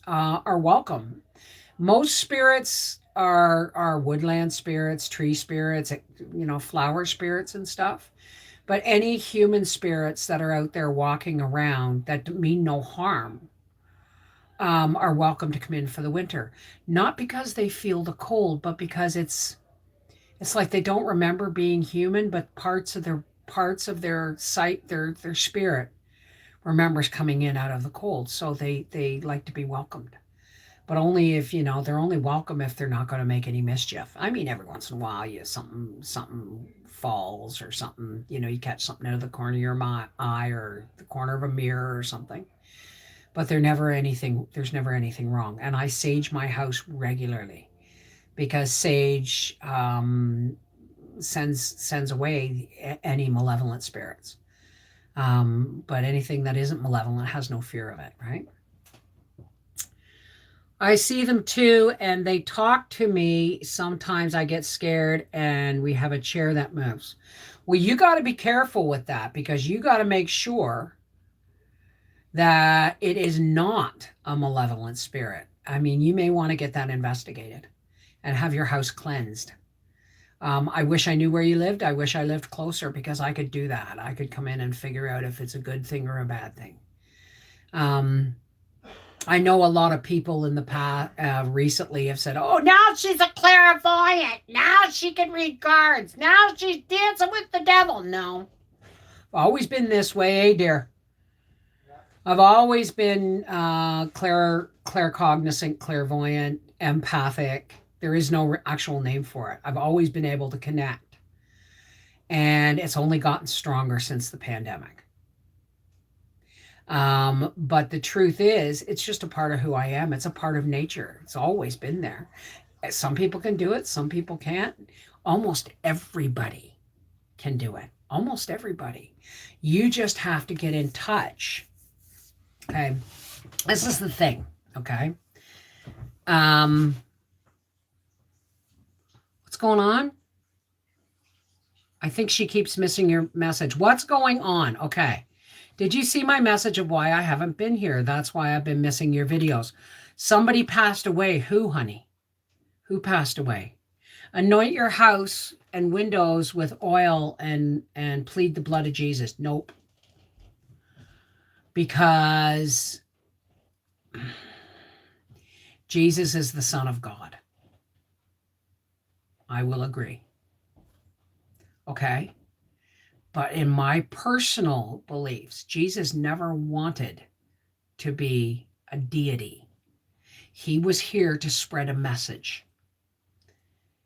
are welcome. Most spirits are woodland spirits, tree spirits, flower spirits and stuff. But any human spirits that are out there walking around that mean no harm are welcome to come in for the winter. Not because they feel the cold, but because it's like they don't remember being human, but parts of their sight, their spirit remembers coming in out of the cold. So they like to be welcomed. But only if, they're only welcome if they're not going to make any mischief. I mean, every once in a while, something falls or something, you catch something out of the corner of your eye or the corner of a mirror or something. But there's never anything wrong. And I sage my house regularly, because sage sends away any malevolent spirits. But anything that isn't malevolent has no fear of it, right? I see them too, and they talk to me. Sometimes I get scared, and we have a chair that moves. Well, you got to be careful with that, because you got to make sure that it is not a malevolent spirit. I mean, you may want to get that investigated and have your house cleansed. I wish I knew where you lived. I wish I lived closer, because I could do that. I could come in and figure out if it's a good thing or a bad thing. I know a lot of people in the past recently have said, oh, now she's a clairvoyant. Now she can read cards. Now she's dancing with the devil. No. I've always been this way, dear? I've always been claircognizant, clairvoyant, empathic. There is no actual name for it. I've always been able to connect. And it's only gotten stronger since the pandemic. But the truth is, it's just a part of who I am. It's a part of nature. It's always been there. Some people can do it. Some people can't. Almost everybody can do it. Almost everybody. You just have to get in touch. Okay. This is the thing. Okay. What's going on? I think she keeps missing your message. What's going on? Okay. Did you see my message of why I haven't been here? That's why I've been missing your videos. Somebody passed away. Who, honey? Who passed away? Anoint your house and windows with oil and plead the blood of Jesus. Nope. Because Jesus is the Son of God. I will agree. Okay? But in my personal beliefs, Jesus never wanted to be a deity. He was here to spread a message.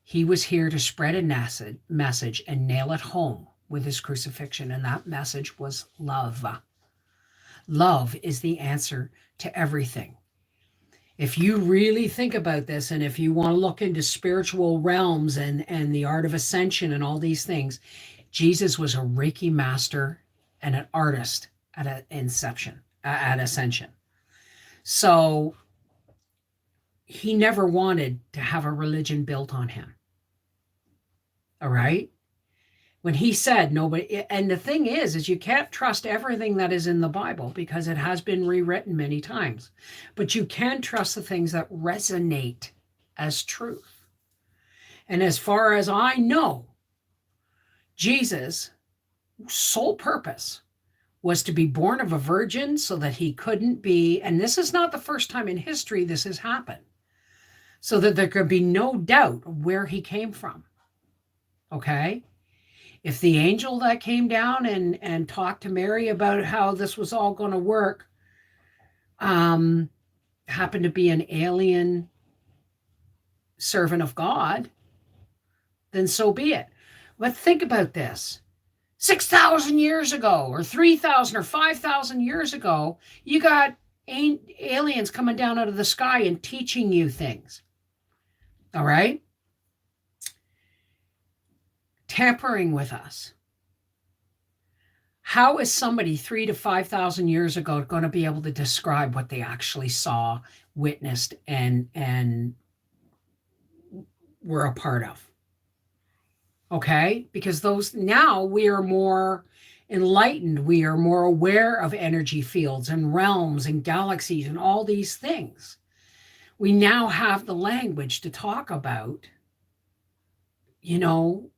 He was here to spread a message and nail it home with his crucifixion. And that message was love. Love is the answer to everything. If you really think about this, and if you want to look into spiritual realms and the art of ascension and all these things, Jesus was a Reiki master and an artist at ascension. So he never wanted to have a religion built on him. All right? When he said nobody, and the thing is you can't trust everything that is in the Bible, because it has been rewritten many times. But you can trust the things that resonate as truth. And as far as I know, Jesus' sole purpose was to be born of a virgin so that he couldn't be, and this is not the first time in history this has happened, so that there could be no doubt where he came from. Okay? If the angel that came down and talked to Mary about how this was all going to work happened to be an alien servant of God, then so be it. But think about this. 6,000 years ago, or 3,000 or 5,000 years ago, you got aliens coming down out of the sky and teaching you things. All right? Tampering with us. How is somebody 3,000 to 5,000 years ago going to be able to describe what they actually saw, witnessed, and were a part of? Okay? Because those, now we are more enlightened. We are more aware of energy fields and realms and galaxies and all these things. We now have the language to talk about,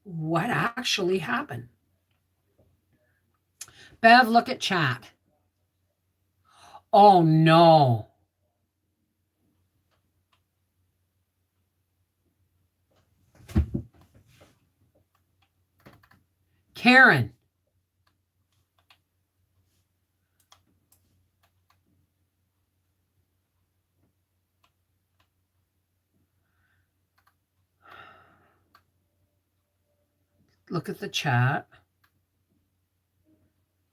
what actually happened. Bev, look at chat. Oh, no. Karen. Look at the chat.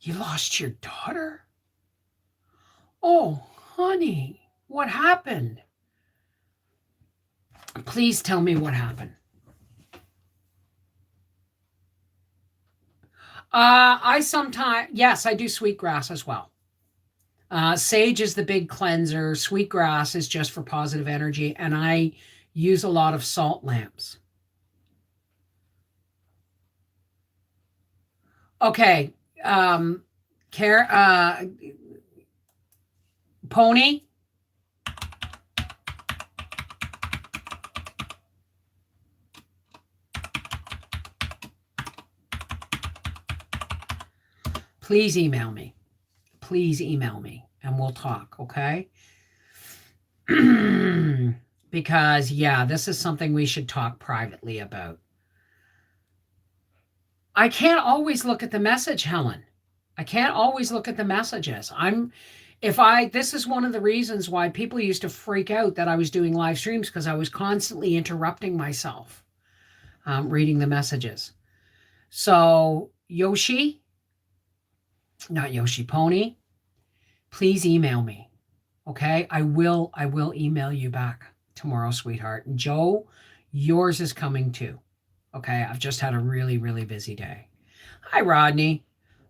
You lost your daughter? Oh, honey, what happened? Please tell me what happened. Yes, I do sweetgrass as well. Sage is the big cleanser. Sweetgrass is just for positive energy. And I use a lot of salt lamps. Okay. Pony. Please email me. Please email me and we'll talk, okay? Because, yeah, this is something we should talk privately about. I can't always look at the message, Helen. I can't always look at the messages. This is one of the reasons why people used to freak out that I was doing live streams, because I was constantly interrupting myself, reading the messages. So, Pony, please email me. Okay? I will email you back tomorrow, sweetheart. And Joe, yours is coming too. Okay? I've just had a really, really busy day. Hi, Rodney.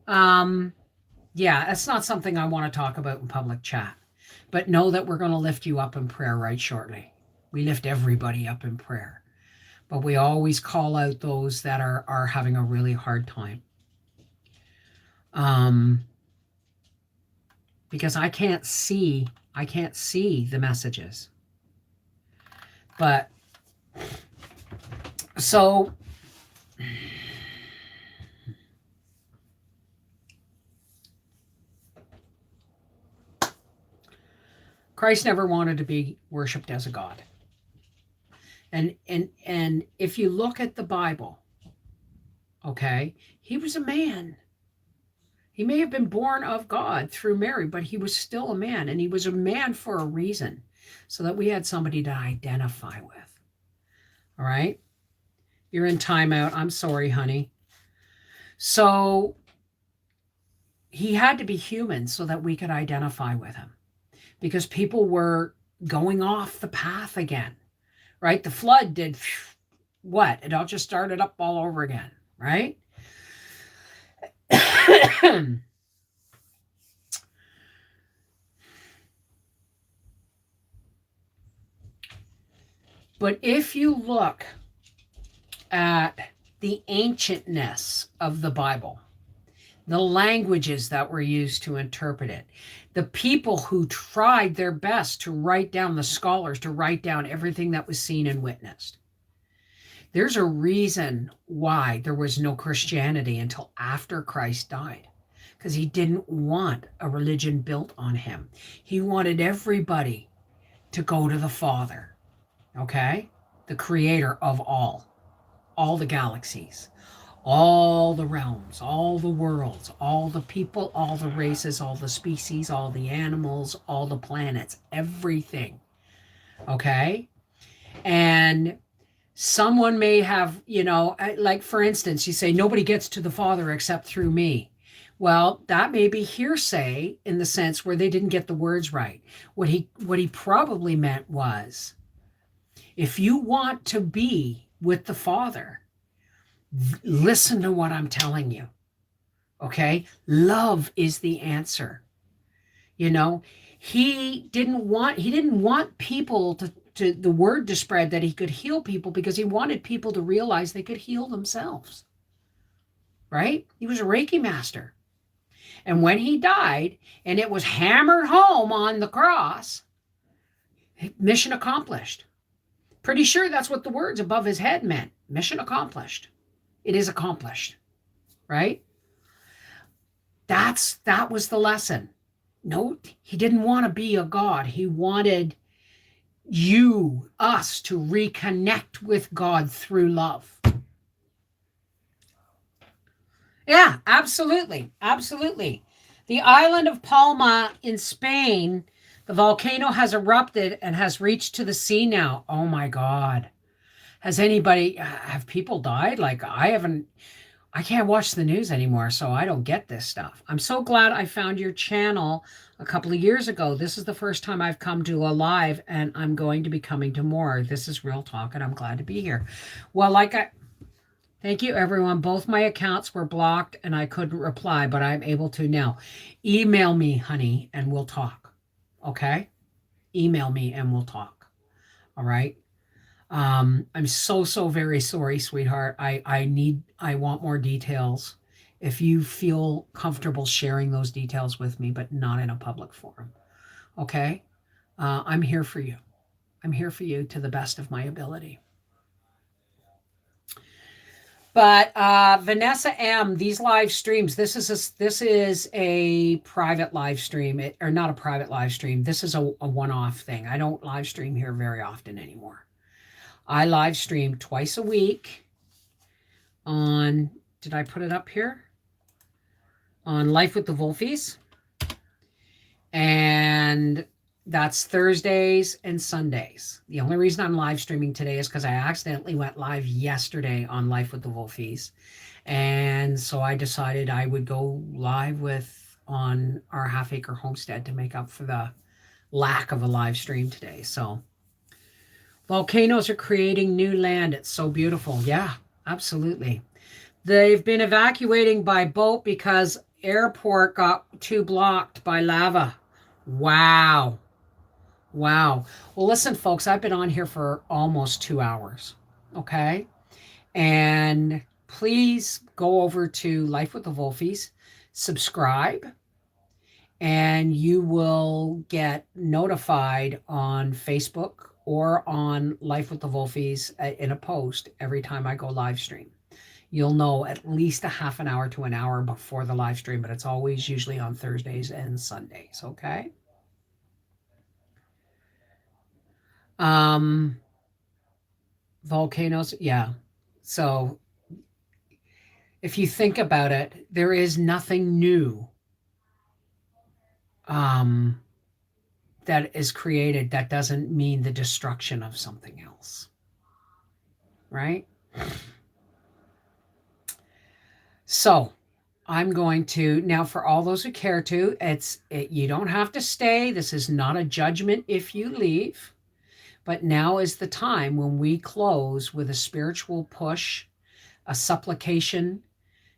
Yeah, that's not something I want to talk about in public chat. But know that we're going to lift you up in prayer right shortly. We lift everybody up in prayer. But we always call out those that are having a really hard time. Because I can't see the messages. But so Christ never wanted to be worshipped as a god. And if you look at the Bible, okay, he was a man. He may have been born of God through Mary, but he was still a man, and he was a man for a reason, so that we had somebody to identify with. All right? You're in timeout. I'm sorry, honey. So he had to be human so that we could identify with him, because people were going off the path again, right? The flood did what? It all just started up all over again, right? But if you look at the ancientness of the Bible, the languages that were used to interpret it, the people who tried their best to write down, the scholars, to write down everything that was seen and witnessed. There's a reason why there was no Christianity until after Christ died, because he didn't want a religion built on him. He wanted everybody to go to the Father, okay? The creator of all the galaxies, all the realms, all the worlds, all the people, all the races, all the species, all the animals, all the planets, everything. Okay? And someone may have, like for instance, you say, nobody gets to the Father except through me. Well, that may be hearsay in the sense where they didn't get the words right. What he probably meant was, if you want to be with the Father, listen to what I'm telling you. Okay? Love is the answer. You know, he didn't want people to the word to spread that he could heal people, because he wanted people to realize they could heal themselves. Right? He was a Reiki master. And when he died and it was hammered home on the cross, mission accomplished. Pretty sure that's what the words above his head meant. Mission accomplished. It is accomplished. Right? That was the lesson. No, he didn't want to be a god. He wanted us, to reconnect with God through love. Yeah, absolutely. Absolutely. The island of Palma in Spain, the volcano has erupted and has reached to the sea now. Oh my God. Have people died? Like, I can't watch the news anymore, so I don't get this stuff. I'm so glad I found your channel a couple of years ago. This is the first time I've come to a live, and I'm going to be coming to more. This is Real Talk, and I'm glad to be here. Well, thank you, everyone. Both my accounts were blocked, and I couldn't reply, but I'm able to now. Email me, honey, and we'll talk. Okay? Email me, and we'll talk. All right? I'm so very sorry, sweetheart. I want more details. If you feel comfortable sharing those details with me, but not in a public forum. Okay? I'm here for you. I'm here for you to the best of my ability. But Vanessa M, these live streams, this is a private live stream, or not a private live stream. This is a one-off thing. I don't live stream here very often anymore. I live stream twice a week on, did I put it up here? On Life with the Wolfies. And that's Thursdays and Sundays. The only reason I'm live streaming today is because I accidentally went live yesterday on Life with the Wolfies. And so I decided I would go live on our Half Acre Homestead to make up for the lack of a live stream today. So volcanoes are creating new land. It's so beautiful. Yeah, absolutely. They've been evacuating by boat because airport got too blocked by lava. Wow. Wow. Well, listen, folks, I've been on here for almost 2 hours. Okay. And please go over to Life with the Wolfies, subscribe, and you will get notified on Facebook or on Life with the Wolfies in a post every time I go live stream. You'll know at least a half an hour to an hour before the live stream, but it's always usually on Thursdays and Sundays, okay? Volcanoes, yeah. So if you think about it, there is nothing new that is created that doesn't mean the destruction of something else, right? So I'm going to, now for all those who care to, you don't have to stay. This is not a judgment if you leave. But now is the time when we close with a spiritual push, a supplication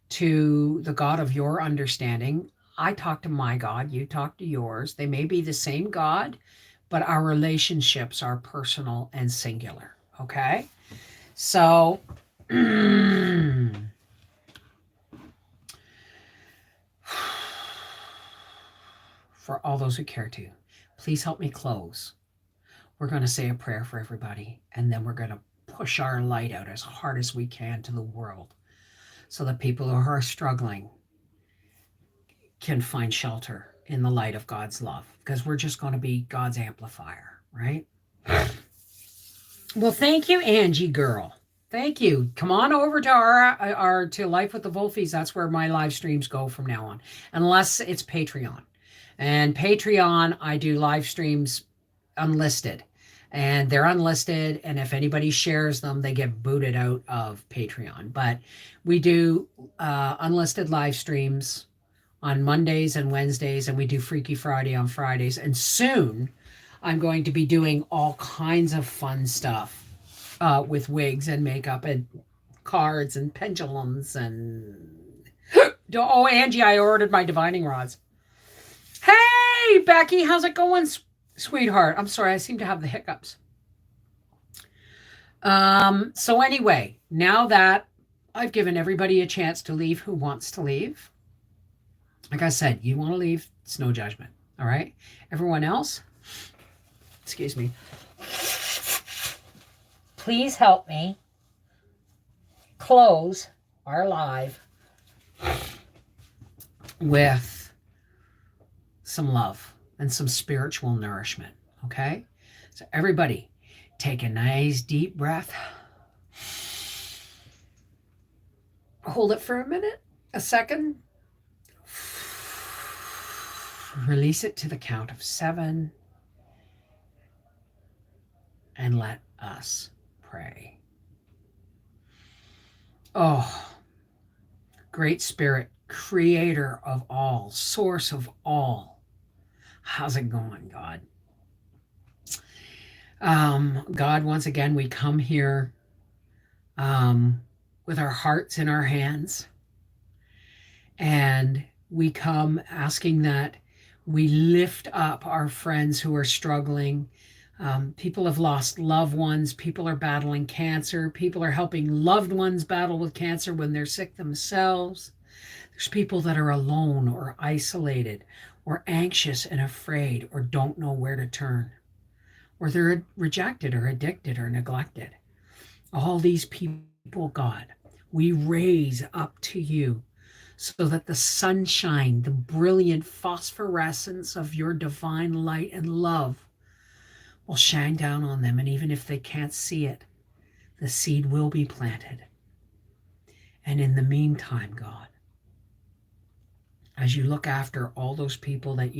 to the God of your understanding. I talk to my God, you talk to yours. They may be the same God, but our relationships are personal and singular. Okay? So, for all those who care to, please help me close. We're going to say a prayer for everybody, and then we're going to push our light out as hard as we can to the world so that people who are struggling can find shelter in the light of God's love, because we're just going to be God's amplifier, right? Well, thank you, Angie girl. Thank you. Come on over to our to Life with the Wolfies. That's where my live streams go from now on, unless it's Patreon. And Patreon, I do live streams unlisted, and they're unlisted. And if anybody shares them, they get booted out of Patreon. But we do unlisted live streams on Mondays and Wednesdays, and we do Freaky Friday on Fridays. And soon, I'm going to be doing all kinds of fun stuff with wigs and makeup and cards and pendulums and oh, Angie, I ordered my divining rods. Hey, Becky, how's it going, sweetheart? I'm sorry, I seem to have the hiccups. So anyway, now that I've given everybody a chance to leave who wants to leave, like I said, you want to leave, it's no judgment. All right, everyone else, excuse me, please help me close our live with some love and some spiritual nourishment. Okay, so everybody take a nice deep breath, hold it for a minute, a second, release it to the count of 7, and let us pray. Oh, Great Spirit, creator of all, source of all, how's it going, God? God, once again, we come here with our hearts in our hands, and we come asking that we lift up our friends who are struggling. People have lost loved ones. People are battling cancer. People are helping loved ones battle with cancer when they're sick themselves. There's people that are alone or isolated or anxious and afraid or don't know where to turn, or they're rejected or addicted or neglected. All these people, God, we raise up to you so that the sunshine, the brilliant phosphorescence of your divine light and love will shine down on them. And even if they can't see it, the seed will be planted. And in the meantime, God, as you look after all those people that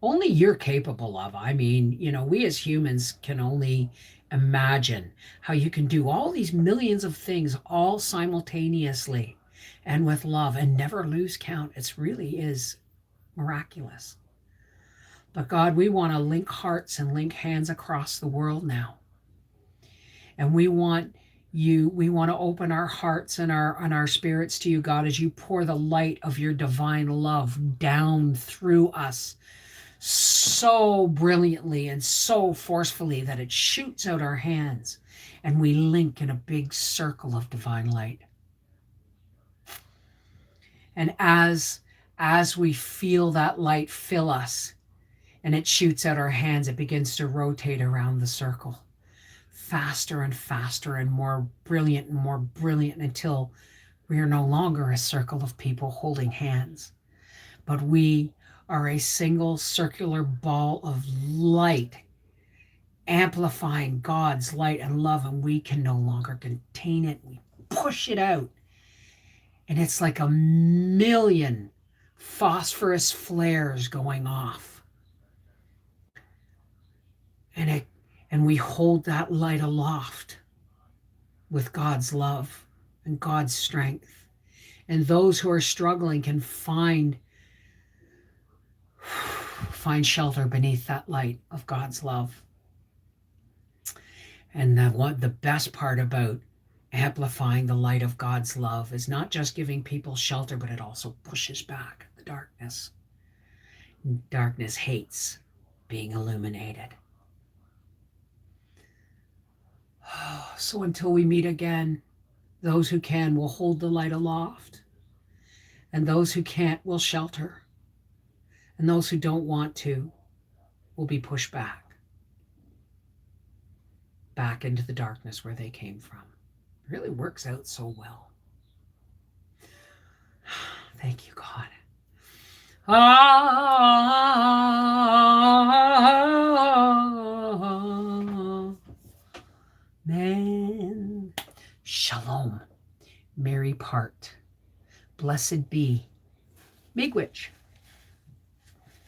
only you're capable of. I mean, we as humans can only imagine how you can do all these millions of things all simultaneously and with love and never lose count. It really is miraculous. But God, we want to link hearts and link hands across the world now. And we want to open our hearts and our spirits to you, God, as you pour the light of your divine love down through us so brilliantly and so forcefully that it shoots out our hands and we link in a big circle of divine light. And as we feel that light fill us and it shoots out our hands, it begins to rotate around the circle faster and faster and more brilliant until we are no longer a circle of people holding hands, but we are a single circular ball of light amplifying God's light and love, and we can no longer contain it. We push it out, and it's like 1,000,000 phosphorus flares going off, and we hold that light aloft with God's love and God's strength. And those who are struggling can find shelter beneath that light of God's love. And the best part about amplifying the light of God's love is not just giving people shelter, but it also pushes back the darkness. Darkness hates being illuminated. So until we meet again, those who can will hold the light aloft, and those who can't will shelter, and those who don't want to will be pushed back into the darkness where they came from. It really works out so well. Thank you, God. Amen. Shalom. blessed be. Miigwech.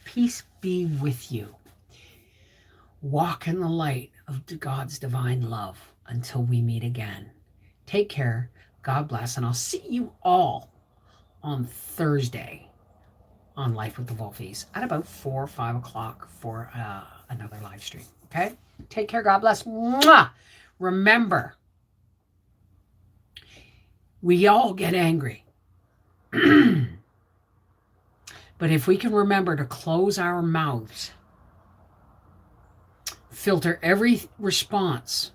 Peace be with you. Walk in the light of God's divine love until we meet again. Take care. God bless. And I'll see you all on Thursday on Life with the Wolfies at about 4 or 5 o'clock for another live stream. Okay? Take care. God bless. Mwah! Remember, we all get angry. But if we can remember to close our mouths, filter every response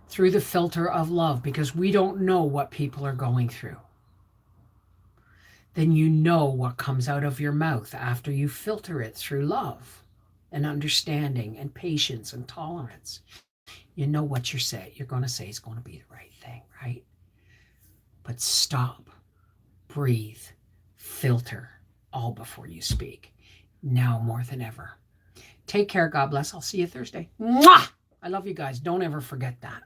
through the filter of love, because we don't know what people are going through, then you know what comes out of your mouth after you filter it through love and understanding and patience and tolerance. You know what you're going to say is going to be the right thing, right? But stop, breathe, filter all before you speak. Now more than ever. Take care. God bless. I'll see you Thursday. Mwah! I love you guys. Don't ever forget that.